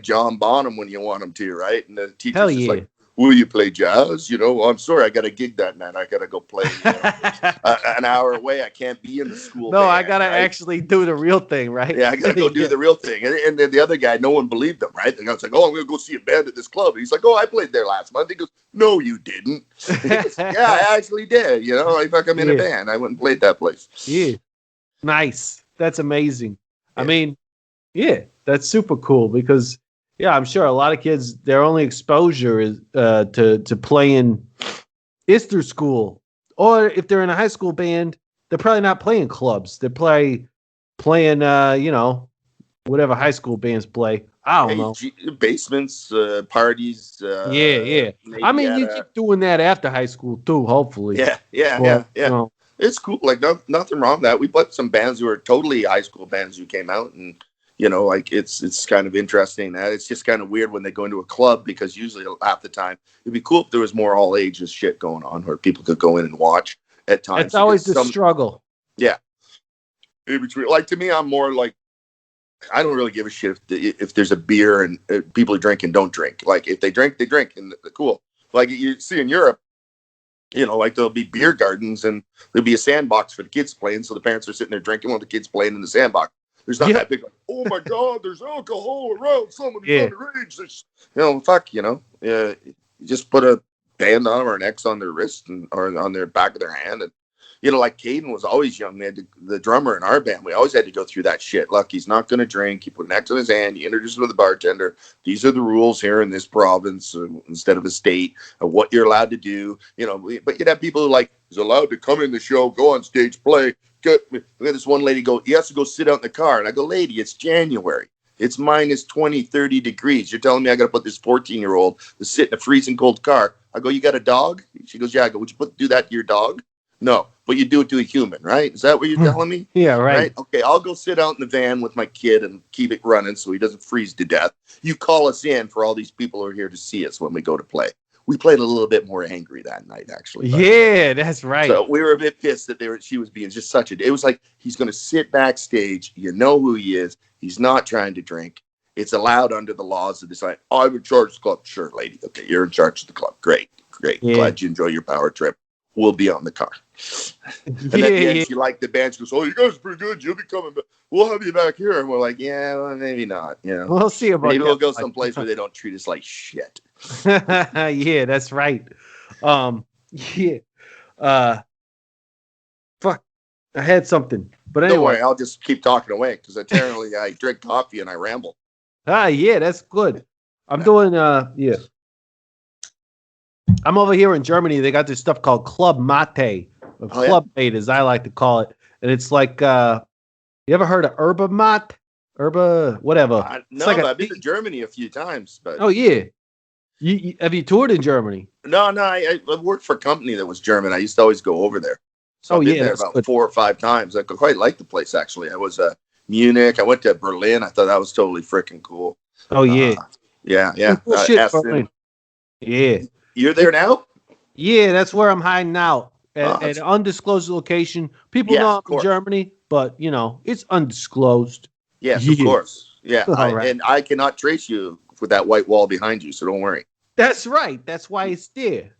John Bonham when you want him to, right? And the teacher's just like, "Will you play jazz?" I'm sorry, I got a gig that night. I got to go play an hour away. I can't be in the school. No, band, I got to actually do the real thing, right? Yeah, I got to go do the real thing. And then the other guy, no one believed him, right? And I was like, "Oh, I'm going to go see a band at this club." And he's like, "Oh, I played there last month." He goes, "No, you didn't." Goes, "Yeah, I actually did. I'm in a band. I went and played that place." Yeah. Nice. That's amazing. Yeah. I mean, yeah, that's super cool because yeah, I'm sure a lot of kids, their only exposure is to playing is through school. Or if they're in a high school band, they're probably not playing clubs. They're playing whatever high school bands play. I don't know. Basements, parties. Yeah. I mean, you keep doing that after high school too, hopefully. Yeah. It's cool. Like nothing wrong with that. We played some bands who were totally high school bands who came out and like it's kind of interesting that it's just kind of weird when they go into a club because usually half the time it'd be cool if there was more all ages shit going on where people could go in and watch at times. It's always the struggle. Yeah. Like to me, I'm more like, I don't really give a shit if there's a beer and people are drinking, don't drink. Like if they drink, they drink and cool. Like you see in Europe, like there'll be beer gardens and there'll be a sandbox for the kids playing. So the parents are sitting there drinking while the kids playing in the sandbox. There's not that big, like, "Oh my God, there's alcohol around. Somebody's underage." Fuck, you just put a band on them or an X on their wrist or on their back of their hand. And, like Caden was always young. The drummer in our band, we always had to go through that shit. Look, he's not going to drink. You put an X on his hand. You introduce him to the bartender. These are the rules here in this province instead of a state of what you're allowed to do. But you'd have people who like, he's allowed to come in the show, go on stage, play. Look at this one lady go, he has to go sit out in the car. And I go, "Lady, it's January. It's minus 20, 30 degrees. You're telling me I got to put this 14-year-old to sit in a freezing cold car?" I go, "You got a dog?" She goes, "Yeah." I go, "Would you do that to your dog?" "No, but you do it to a human, right? Is that what you're telling me?" Yeah, right. Okay, I'll go sit out in the van with my kid and keep it running so he doesn't freeze to death. You call us in for all these people who are here to see us when we go to play. We played a little bit more angry that night, actually. Yeah, that's right. So we were a bit pissed that she was being just such it was like, he's going to sit backstage. You know who he is. He's not trying to drink. It's allowed under the laws of this. Like, "I'm in charge of the club." "Sure, lady. Okay, you're in charge of the club. Great. Yeah. Glad you enjoy your power trip. We'll be on the car." And at the end, she liked the band. She goes, "Oh, you guys are pretty good. You'll be coming back. We'll have you back here." And we're like, "Yeah, well, maybe not. We'll see about maybe we'll go someplace where they don't treat us like shit." Yeah, that's right. Yeah. Fuck. I had something, but anyway. Don't worry, I'll just keep talking away because apparently I drink coffee and I ramble. Yeah, that's good. I'm doing. I'm over here in Germany. They got this stuff called Club Mate, or Club Mate, as I like to call it, and it's like. You ever heard of Herba Mate? Herba, whatever. No, like I've been to Germany a few times. But oh yeah. You have you toured in Germany? No. I worked for a company that was German. I used to always go over there. So I've been there about 4 or 5 times. I quite like the place, actually. I was Munich. I went to Berlin. I thought that was totally freaking cool. Oh yeah. Yeah. Cool shit, yeah. You're there now? Yeah, that's where I'm hiding out at an undisclosed location. People know I'm in Germany, but it's undisclosed. Yes, of course. Yeah, and I cannot trace you with that white wall behind you, so don't worry. That's right. That's why it's there.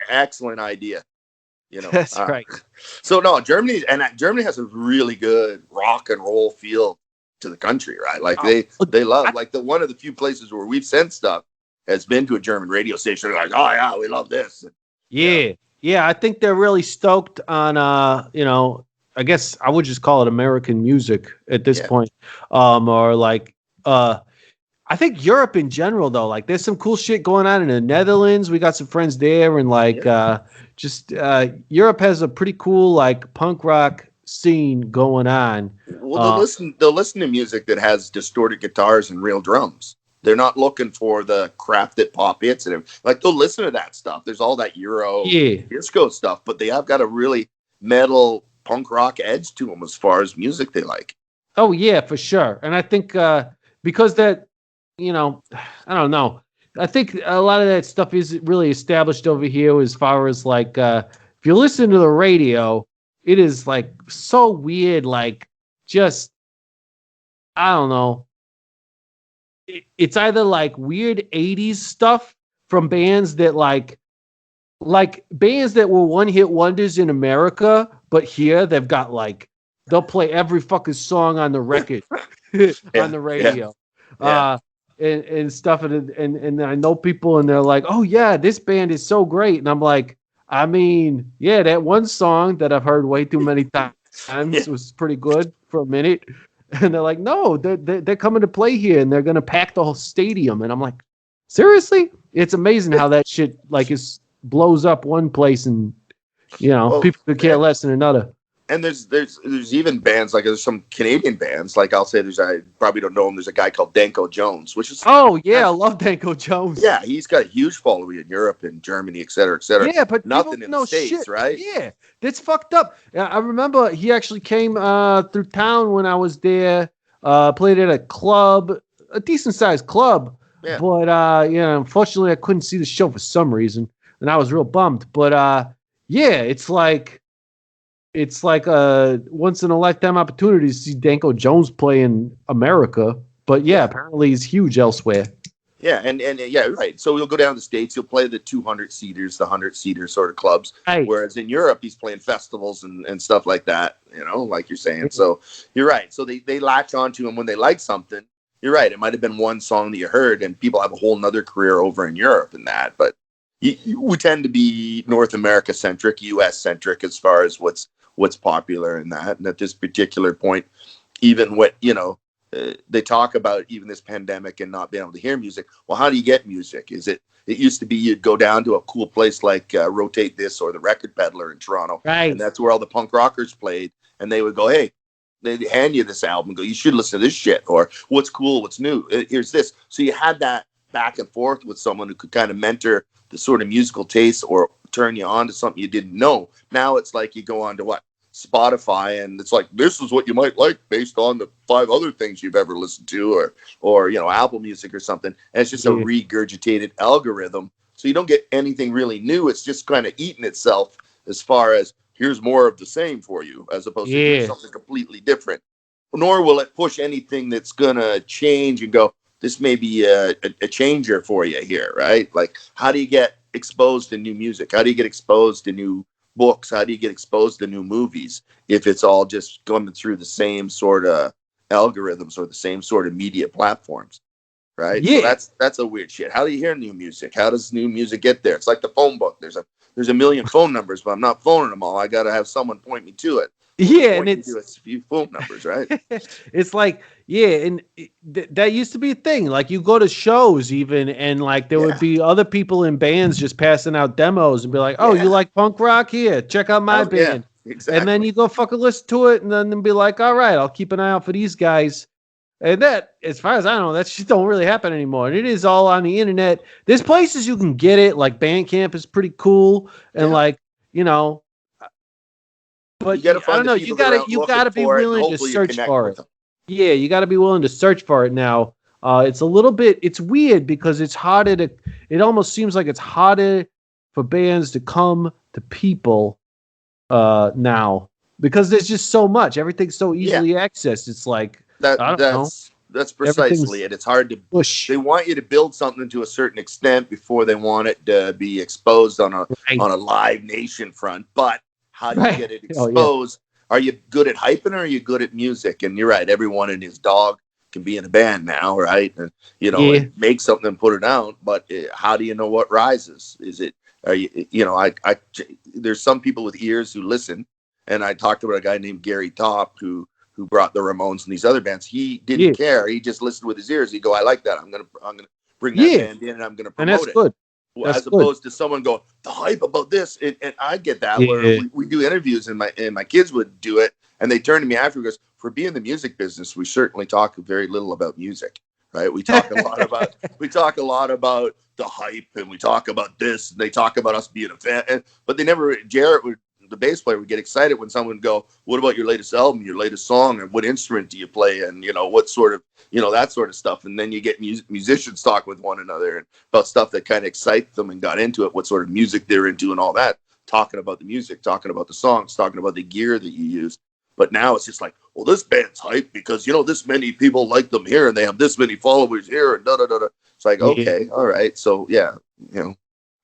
Excellent idea. That's right. So no, Germany has a really good rock and roll feel to the country, right? Like they love one of the few places where we've sent stuff has been to a German radio station. They're like, "Oh yeah, we love this." Yeah. I think they're really stoked on I guess I would just call it American music at this point. Or like, I think Europe in general, though, like there's some cool shit going on in the Netherlands. We got some friends there, and like Europe has a pretty cool like punk rock scene going on. Well, they'll listen to music that has distorted guitars and real drums. They're not looking for the crap that pop hits and like they'll listen to that stuff. There's all that Euro disco stuff, but they have got a really metal punk rock edge to them as far as music they like. Oh yeah, for sure. And I think because that. You know, I don't know. I think a lot of that stuff is really established over here as far as like, if you listen to the radio, it is like so weird. Like just, I don't know. It's either like weird 80s stuff from bands that like bands that were one hit wonders in America, but here they've got like, they'll play every fucking song on the record on the radio. Yeah. And stuff, and I know people, and they're like, "Oh yeah, this band is so great," and I'm like, I mean, yeah, that one song that I've heard way too many times was pretty good for a minute, and they're like, "No, they're coming to play here, and they're gonna pack the whole stadium," and I'm like, seriously? It's amazing how that shit like blows up one place, and people could care less than another. And there's even bands like there's some Canadian bands like I'll say I probably don't know him. There's a guy called Danko Jones, which is I love Danko Jones. Yeah, he's got a huge following in Europe and Germany, et cetera, et cetera. Yeah, but nothing in the States, right? Yeah, that's fucked up. I remember he actually came through town when I was there. Played at a club, a decent sized club. Yeah. But unfortunately, I couldn't see the show for some reason, and I was real bummed. But it's like a once in a lifetime opportunity to see Danko Jones play in America. But apparently he's huge elsewhere. Yeah, and right. So we'll go down to the States. He'll play the 200-seaters, the 100-seater sort of clubs. Right. Whereas in Europe, he's playing festivals and stuff like that, like you're saying. So you're right. So they latch onto him when they like something. You're right. It might have been one song that you heard, and people have a whole nother career over in Europe and that. But we tend to be North America-centric, U.S.-centric as far as what's popular in that. And at this particular point, even what, they talk about even this pandemic and not being able to hear music. Well, how do you get music? It used to be you'd go down to a cool place like Rotate This or the Record Peddler in Toronto. Right. And that's where all the punk rockers played. And they would go, hey, they'd hand you this album and go, you should listen to this shit. Or what's cool, what's new? Here's this. So you had that back and forth with someone who could kind of mentor the sort of musical taste or turn you on to something you didn't know. Now it's like you go on to Spotify, and it's like, this is what you might like based on the 5 other things you've ever listened to, or Apple Music or something. And it's just a regurgitated algorithm. So you don't get anything really new. It's just kind of eating itself as far as here's more of the same for you, as opposed to something completely different. Nor will it push anything that's going to change and go, this may be a changer for you here, right? Like, how do you get exposed to new music? How do you get exposed to new books? How do you get exposed to new movies if it's all just going through the same sort of algorithms or the same sort of media platforms, right? So that's a weird shit. How do you hear new music? How does new music get there? It's like the phone book. There's a million phone numbers, but I'm not phoning them all. I got to have someone point me to it. And it's a few phone numbers, right? It's like, and that used to be a thing. Like you go to shows even, and like there would be other people in bands just passing out demos and be like, "Oh, you like punk rock? Here, check out my band." Yeah, exactly. And then you go fucking listen to it, and then be like, "All right, I'll keep an eye out for these guys." And that, as far as I know, that shit don't really happen anymore. And it is all on the internet. There's places you can get it, like Bandcamp is pretty cool, and but I don't know. You gotta be willing to search for it. Yeah, you gotta be willing to search for it now. It's a little bit. It's weird because it's harder to. It almost seems like it's harder for bands to come to people now because there's just so much. Everything's so easily accessed. It's like that's precisely it. It's hard to push. They want you to build something to a certain extent before they want it to be exposed on a Live Nation front, but. How do you get it exposed? Are you good at hyping or are you good at music? And you're right. Everyone and his dog can be in a band now, right? And, and make something and put it out. But how do you know what rises? Is it, there's some people with ears who listen And I talked about a guy named Gary Top who brought the Ramones and these other bands. He didn't care. He just listened with his ears. He'd go, I like that. I'm gonna bring that band in and I'm gonna promote and that's good. As opposed to someone going, the hype about this. And I get that where we do interviews and my kids would do it. And they turn to me after and goes, for being in the music business, we certainly talk very little about music, right? We talk a lot about the hype and we talk about this and they talk about us being a fan. But they never, the bass player would get excited when someone would go, what about your latest album, your latest song, and what instrument do you play? And, what sort of, that sort of stuff. And then you get musicians talk with one another and about stuff that kind of excites them and got into it, what sort of music they're into and all that, talking about the music, talking about the songs, talking about the gear that you use. But now it's just like, well, this band's hype because, this many people like them here and they have this many followers here and da-da-da-da. It's like, okay, all right. So, yeah,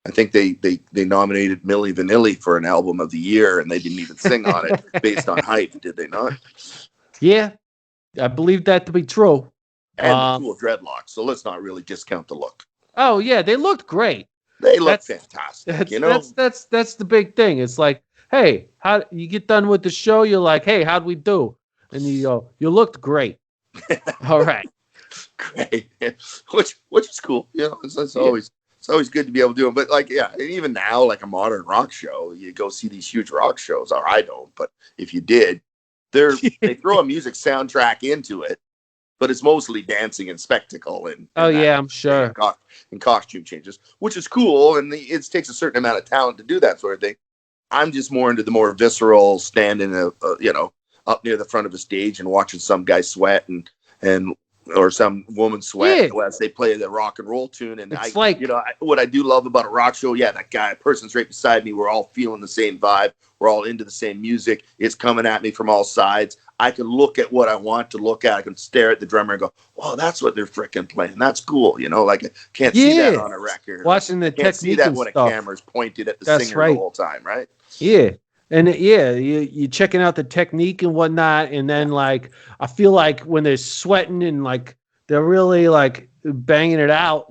I think they nominated Milli Vanilli for an album of the year and they didn't even sing on it based on hype, did they not? Yeah, I believe that to be true. And the cool dreadlocks, so let's not really discount the look. Oh, yeah, they looked great. They look fantastic, That's the big thing. It's like, hey, how you get done with the show, you're like, hey, how'd we do? And you go, you looked great. All right. Great. Which is cool. It's always good to be able to do them. But even now, like a modern rock show, you go see these huge rock shows, or I don't, but if you did, they throw a music soundtrack into it, but it's mostly dancing and spectacle and I'm sure. And costume changes, which is cool. And it takes a certain amount of talent to do that sort of thing. I'm just more into the more visceral standing, up near the front of a stage and watching some guy sweat and or some woman sweat as they play the rock and roll tune. And what I do love about a rock show, that person's right beside me. We're all feeling the same vibe. We're all into the same music. It's coming at me from all sides. I can look at what I want to look at. I can stare at the drummer and go, oh, that's what they're freaking playing. That's cool. I can't see that on a record. Watching the technique see that when a camera's pointed at the singer the whole time, right? Yeah. And you're checking out the technique and whatnot. And then I feel like when they're sweating and they're really banging it out,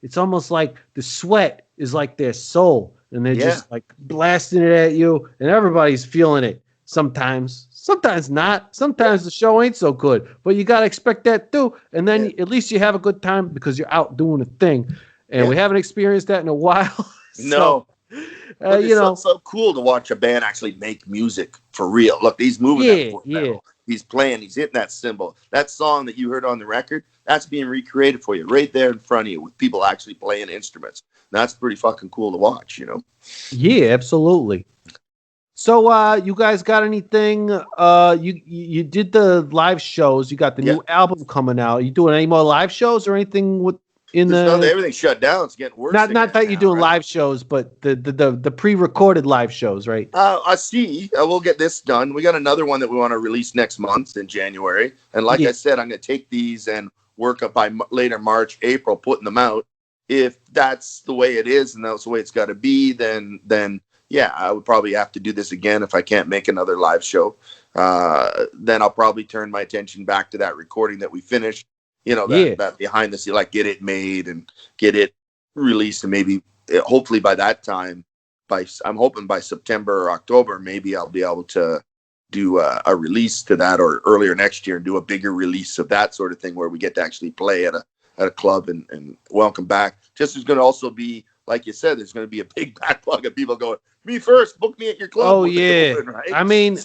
it's almost like the sweat is like their soul and they're just blasting it at you and everybody's feeling it sometimes not. Sometimes the show ain't so good, but you got to expect that too. And then at least you have a good time because you're out doing a thing. And we haven't experienced that in a while. No. It's so cool to watch a band actually make music for real. Look, he's moving that foot pedal. He's playing, he's hitting that cymbal. That song that you heard on the record, that's being recreated for you right there in front of you with people actually playing instruments. That's pretty fucking cool to watch, Yeah, absolutely. So you guys got anything? You did the live shows. You got the new album coming out. Are you doing any more live shows or anything with everything's shut down. It's getting worse. Not that you're doing live shows, but the pre-recorded live shows, right? I see. We'll get this done. We got another one that we want to release next month in January. And like I said, I'm going to take these and work up by later March, April, putting them out. If that's the way it is and that's the way it's got to be, then I would probably have to do this again if I can't make another live show. Then I'll probably turn my attention back to that recording that we finished. That behind the scene, get it made and get it released, and maybe hopefully by that time, I'm hoping by September or October, maybe I'll be able to do a release to that, or earlier next year and do a bigger release of that sort of thing where we get to actually play at a club and welcome back. Just there's going to also be, like you said, there's going to be a big backlog of people going, me first, book me at your club. Oh yeah, doing, right? I mean,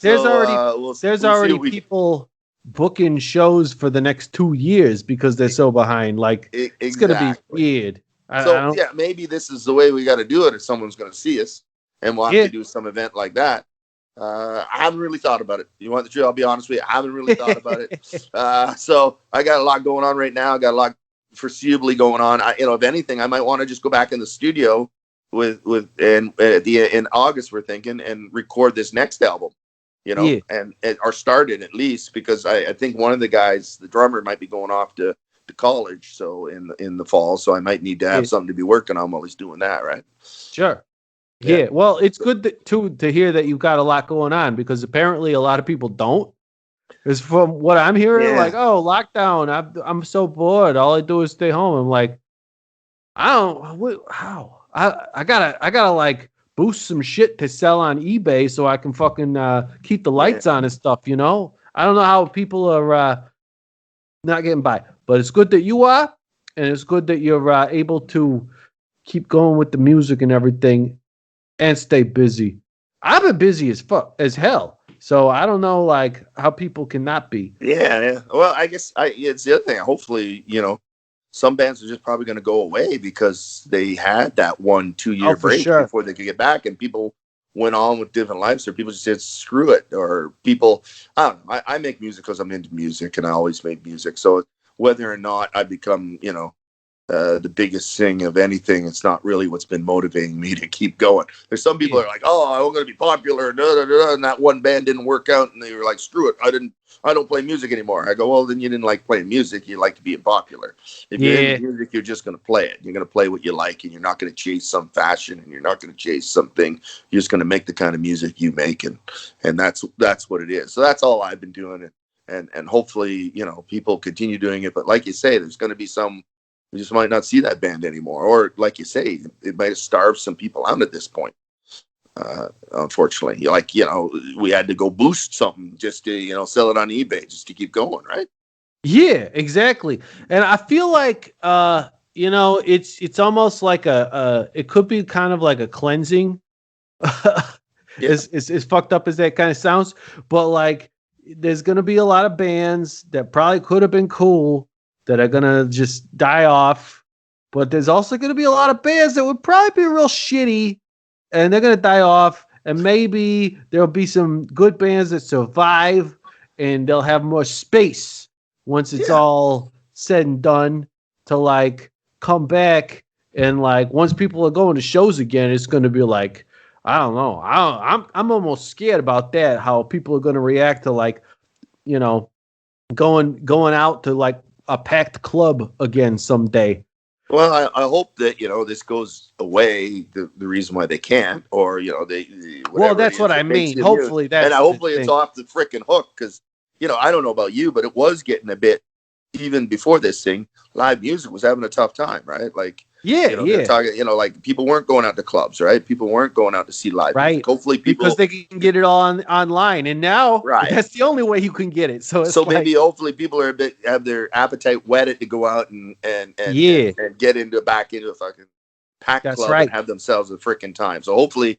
there's already people booking shows for the next 2 years because they're so behind. It's going to be weird. Maybe this is the way we got to do it if someone's going to see us and we'll have to do some event like that. I haven't really thought about it. You want the truth? I'll be honest with you. I haven't really thought about it. So I got a lot going on right now. I got a lot foreseeably going on. If anything, I might want to just go back in the studio in August, we're thinking, and record this next album. Or started at least, because I think one of the guys, the drummer, might be going off to college, so in the fall, so I might need to have something to be working on while he's doing that, right? Sure. Yeah. Well, it's good to hear that you've got a lot going on, because apparently a lot of people don't. Because from what I'm hearing, lockdown, I'm so bored. All I do is stay home. I'm like, I gotta boost some shit to sell on eBay so I can fucking keep the lights on and stuff, you know? I don't know how people are not getting by, but it's good that you are, and it's good that you're able to keep going with the music and everything and stay busy. I've been busy as hell. So I don't know like how people cannot be. Yeah. Well, I guess it's the other thing. Hopefully, some bands are just probably going to go away because they had that 1-2 year break before they could get back, and people went on with different lives, or people just said screw it, or people, I don't know. I make music because I'm into music, and I always make music. So whether or not I become, the biggest thing of anything, it's not really what's been motivating me to keep going. There's some people that are like, oh, I'm going to be popular, and that one band didn't work out, and they were like, screw it, I don't play music anymore. I go, well, then you didn't like playing music, you like to be popular. If you're into music, you're just going to play it. You're going to play what you like, and you're not going to chase some fashion, and you're not going to chase something. You're just going to make the kind of music you make, and that's what it is. So that's all I've been doing, and hopefully, people continue doing it. But like you say, there's going to be some. We just might not see that band anymore. Or like you say, it might have starved some people out at this point. Unfortunately, we had to go boost something just to, sell it on eBay just to keep going. Right. Yeah, exactly. And I feel like, it's almost like it could be kind of like a cleansing. As fucked up as that kind of sounds, but like there's going to be a lot of bands that probably could have been cool that are going to just die off. But there's also going to be a lot of bands that would probably be real shitty, and they're going to die off. And maybe there'll be some good bands that survive, and they'll have more space once it's all said and done to like come back. And like once people are going to shows again, it's going to be like, I don't know. I'm almost scared about that. How people are going to react to like, going out to like a packed club again someday. Well, I hope that this goes away. The reason why they can't, or well, that's what I mean. Hopefully hopefully it's off the freaking hook, because I don't know about you, but it was getting a bit, even before this thing, live music was having a tough time, right? Like they're talking, like people weren't going out to clubs, right? People weren't going out to see live music. Hopefully people, because they can get it all online, and now that's the only way you can get it. So maybe hopefully people are have their appetite whetted to go out and get back into a fucking packed club and have themselves a freaking time. So hopefully,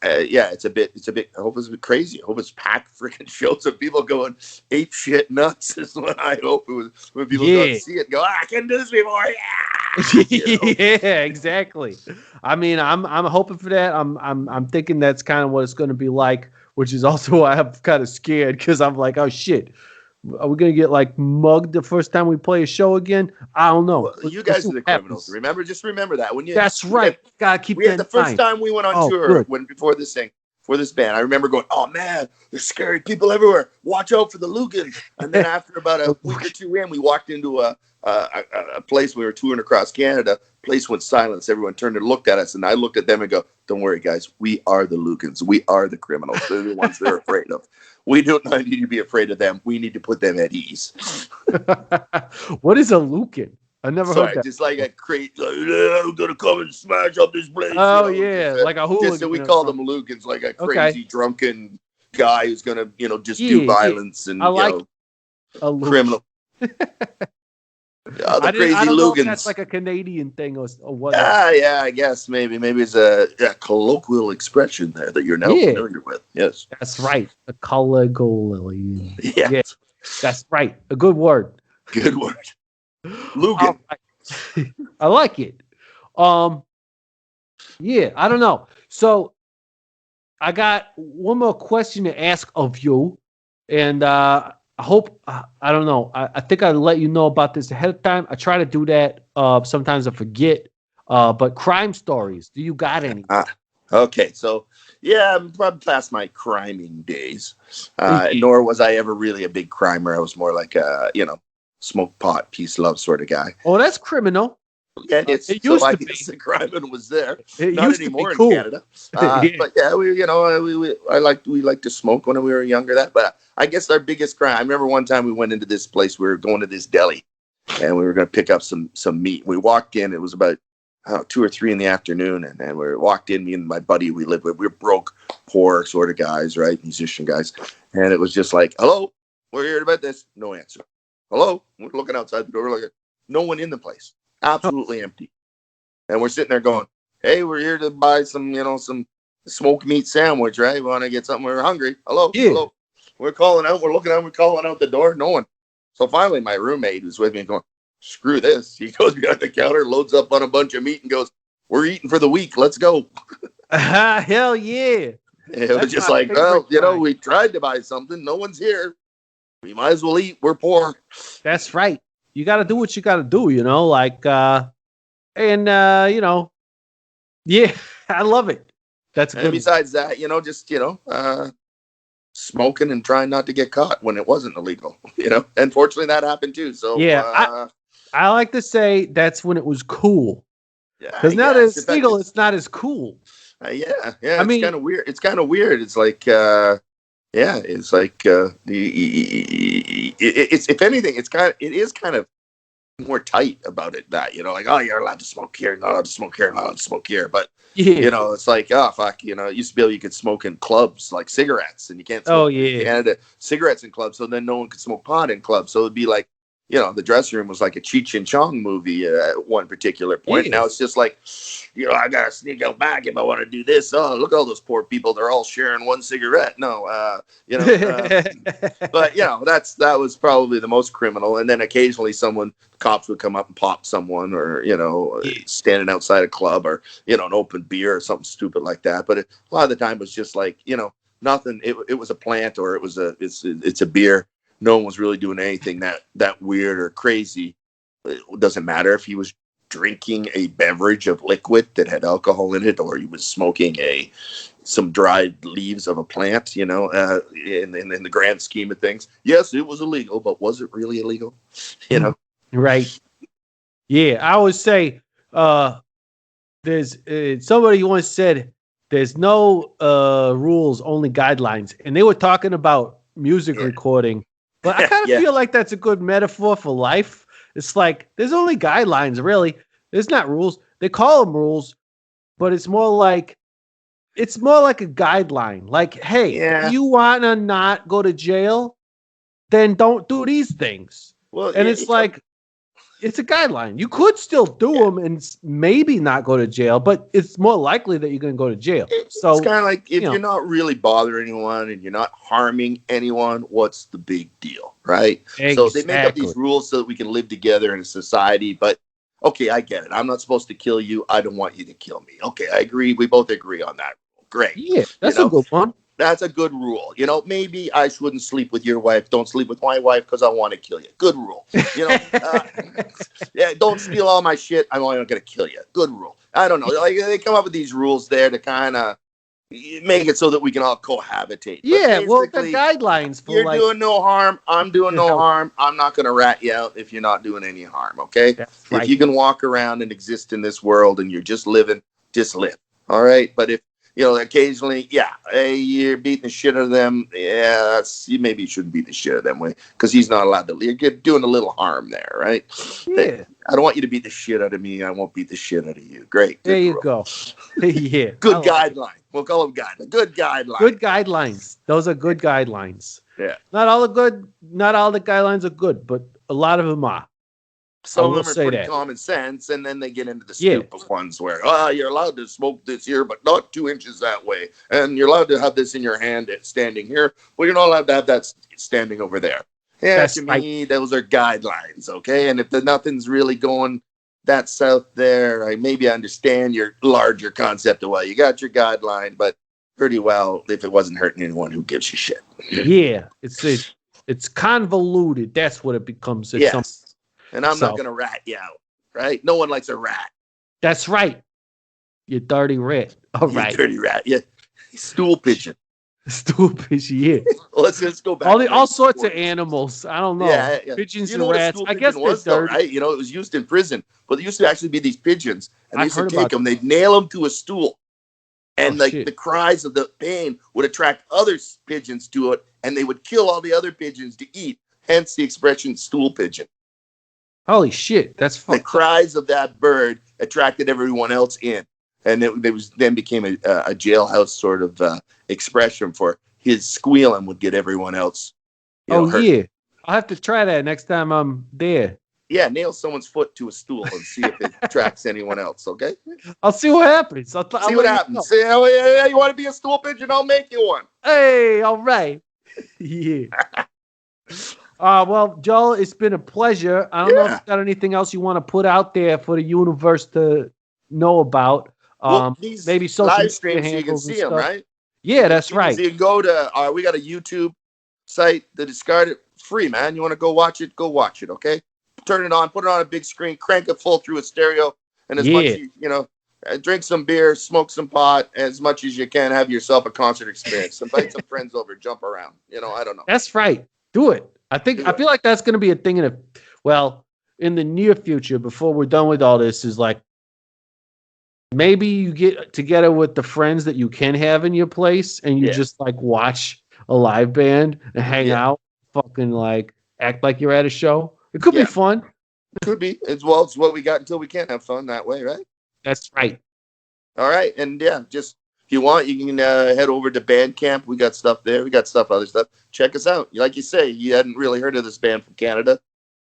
it's a bit. I hope it's a bit crazy. I hope it's packed freaking shows of people going ape shit nuts. Is what I hope it was, when people go and see it and go, I can do this before. Yeah, exactly. I mean, I'm hoping for that. I'm thinking that's kind of what it's going to be like, which is also why I'm kind of scared, because I'm like, oh shit, are we going to get like mugged the first time we play a show again? I don't know. Well, you guys are the criminals. Just remember that. That's right. Gotta keep that in mind. The first time we went on tour, before this band, I remember going, oh man, there's scary people everywhere. Watch out for the Lugans. And then after about a week or two in, we walked into a place. We were touring across Canada. Place went silent. Everyone turned and looked at us, and I looked at them and go, don't worry, guys. We are the Lugans. We are the criminals. They're the ones they're afraid of. We don't need to be afraid of them. We need to put them at ease. What is a Lucan? I never heard that. Just like a crate, like, I'm going to come and smash up this place. Oh, like a hooligan. Just, we call them Lugans, like a crazy drunken guy who's going to, just do violence and, a criminal. The crazy I don't know Lugans. if that's like a Canadian thing or what. Yeah, I guess maybe it's a colloquial expression there that you're now familiar with. Yes, that's right. A colloquial. Yeah, that's right. A good word. Good word. Lugan. Right. I like it. Yeah, I don't know. So I got one more question to ask of you, and I hope, I don't know. I think I'll let you know about this ahead of time. I try to do that. Sometimes I forget. But crime stories, do you got any? Okay. So, yeah, I'm probably past my criming days. Nor was I ever really a big crimer. I was more like a, smoke pot, peace, love sort of guy. Oh, that's criminal. Yeah, it used to be. The crime was there. Not anymore in Canada. But yeah, we like to smoke when we were younger. But I guess our biggest crime. I remember one time we went into this place. We were going to this deli, and we were going to pick up some meat. We walked in. It was about 2 or 3 in the afternoon, and then we walked in. Me and my buddy we lived with. We were broke, poor sort of guys, right? Musician guys, and it was just like, "Hello, we're here about this." No answer. Hello, we're looking outside the door. We're like, no one in the place, absolutely empty, and we're sitting there going, "Hey, we're here to buy some, some smoked meat sandwich, right? We want to get something. We're hungry. Hello, hello." We're calling out. We're looking out. We're calling out the door. No one. So finally, my roommate who's with me going, "Screw this." He goes behind the counter, loads up on a bunch of meat, and goes, "We're eating for the week. Let's go." Hell yeah. It was just like, well, we tried to buy something. No one's here. We might as well eat. We're poor. That's right. You got to do what you got to do, yeah, I love it. That's good. And besides that, just, smoking and trying not to get caught when it wasn't illegal, and fortunately that happened too. So yeah, I like to say that's when it was cool. Yeah, because now that it's legal, it's not as cool. Yeah. I mean, kind of weird. It's kind of weird. It's like, it's like it's if anything, it is kind of more tight about it. That like, oh, you're allowed to smoke here, not allowed to smoke here, not allowed to smoke here. But it's like, oh fuck, it used to be able, you could smoke in clubs like cigarettes, and you can't smoke in Canada cigarettes in clubs, so then no one could smoke pot in clubs. So it'd be like, the dressing room was like a Cheech and Chong movie at one particular point. Now it's just like, I gotta sneak out back if I want to do this. Oh, look at all those poor people. They're all sharing one cigarette. No, but that was probably the most criminal. And then occasionally cops would come up and pop someone, or, standing outside a club, or, an open beer or something stupid like that. But a lot of the time it was just like, nothing. It was a plant, or it's a beer. No one was really doing anything that weird or crazy. It doesn't matter if he was drinking a beverage of liquid that had alcohol in it, or he was smoking some dried leaves of a plant, in the grand scheme of things. Yes, it was illegal, but was it really illegal? Right. Yeah, I would say there's somebody once said there's no rules, only guidelines. And they were talking about music recording. But I kind of feel like that's a good metaphor for life. It's like, there's only guidelines, really. There's not rules. They call them rules, but it's more like a guideline. Like, hey, you want to not go to jail? Then don't do these things. Well, and it's like, it's a guideline. You could still do them and maybe not go to jail, but it's more likely that you're going to go to jail. So it's kind of like, if you're not really bothering anyone and you're not harming anyone, what's the big deal, right? Exactly. So they make up these rules so that we can live together in a society. But okay, I get it. I'm not supposed to kill you. I don't want you to kill me. Okay, I agree. We both agree on that. Great. Yeah, that's a good one. That's a good rule. Maybe I shouldn't sleep with your wife. Don't sleep with my wife because I want to kill you. Good rule. Don't steal all my shit. I'm only going to kill you. Good rule. I don't know. Like, they come up with these rules there to kind of make it so that we can all cohabitate. Yeah, well, the guidelines for you're doing no harm. I'm doing no harm. I'm not going to rat you out if you're not doing any harm. Okay. That's right. If you can walk around and exist in this world and you're just living, just live. All right. But if occasionally, you're beating the shit out of them. Yeah, maybe you shouldn't beat the shit out of them because he's not allowed to. You're doing a little harm there, right? Yeah. I don't want you to beat the shit out of me. I won't beat the shit out of you. Great. There you go. Yeah. Good guideline. We'll call them guidelines. Good guidelines. Good guidelines. Those are good guidelines. Yeah. Not all the guidelines are good, but a lot of them are. Some of them are pretty common sense, and then they get into the stupid ones where, you're allowed to smoke this here, but not 2 inches that way. And you're allowed to have this in your hand standing here, but you're not allowed to have that standing over there. Yeah, to me, those are guidelines, okay? And if nothing's really going that south there, maybe I understand your larger concept of, well, you got your guideline, but pretty well, if it wasn't hurting anyone, who gives you shit? Yeah, it's convoluted. That's what it becomes. Yes. And I'm not going to rat you out, right? No one likes a rat. That's right. You dirty rat. All right. Dirty rat. Yeah. Stool pigeon. Stool pigeon, yeah. Let's go back. All sorts of animals. I don't know. Yeah. Pigeons and rats. I guess they're dirty. Right? It was used in prison. But there used to actually be these pigeons. And they used to take them. They'd nail them to a stool. And the cries of the pain would attract other pigeons to it. And they would kill all the other pigeons to eat. Hence the expression stool pigeon. Holy shit, that's The fucked up. cries of that bird attracted everyone else in, and it was then became a jailhouse sort of expression for his squealing would get everyone else. Hurt. Yeah, I'll have to try that next time I'm there. Yeah, nail someone's foot to a stool and see if it attracts anyone else. Okay, I'll see what happens. I'll see what happens. See, you want to be a stool pigeon? I'll make you one. Hey, all right. Yeah. Well, Joel, it's been a pleasure. I don't know if you got anything else you want to put out there for the universe to know about. These maybe social live streams so you can see them, right? Yeah, that's right. So you can go to we got a YouTube site, The Discarded, free, man. You want to go watch it? Go watch it, okay? Turn it on, put it on a big screen, crank it full through a stereo, and as much drink some beer, smoke some pot, as much as you can, have yourself a concert experience. Invite some friends over, jump around. I don't know. That's right. Do it. I feel like that's going to be a thing in the near future, before we're done with all this, is like maybe you get together with the friends that you can have in your place, and you just like watch a live band and hang out, fucking like act like you're at a show. It could be fun. It could be. It's what we got until we can't have fun that way, right? That's right. All right. And just if you want, you can head over to Bandcamp. We got stuff there. We got other stuff. Check us out. Like you say, you hadn't really heard of this band from Canada.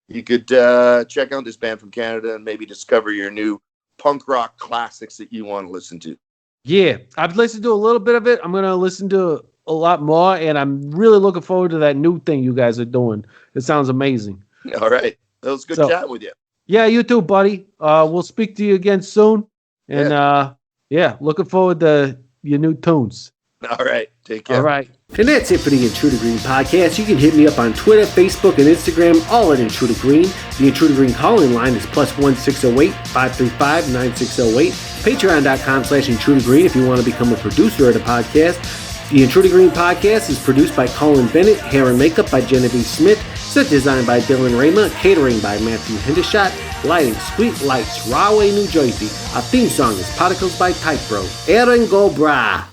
You could check out this band from Canada and maybe discover your new punk rock classics that you want to listen to. Yeah. I've listened to a little bit of it. I'm going to listen to a lot more, and I'm really looking forward to that new thing you guys are doing. It sounds amazing. All right. That was good chatting with you. Yeah, you too, buddy. We'll speak to you again soon. And looking forward to your new tunes. All right. Take care. All right. And that's it for the Intruder Green podcast. You can hit me up on Twitter, Facebook, and Instagram, all at Intruder Green. The Intruder Green calling line is +1 608 535 9608. Patreon.com/Intruder Green if you want to become a producer of the podcast. The Intruder Green podcast is produced by Colin Bennett, hair and makeup by Genevieve Smith, set design by Dylan Rayma, catering by Matthew Hendershot, lighting Sweet Lights, Rahway, New Jersey. Our theme song is Particles by Type Bro. Aaron Go Bra.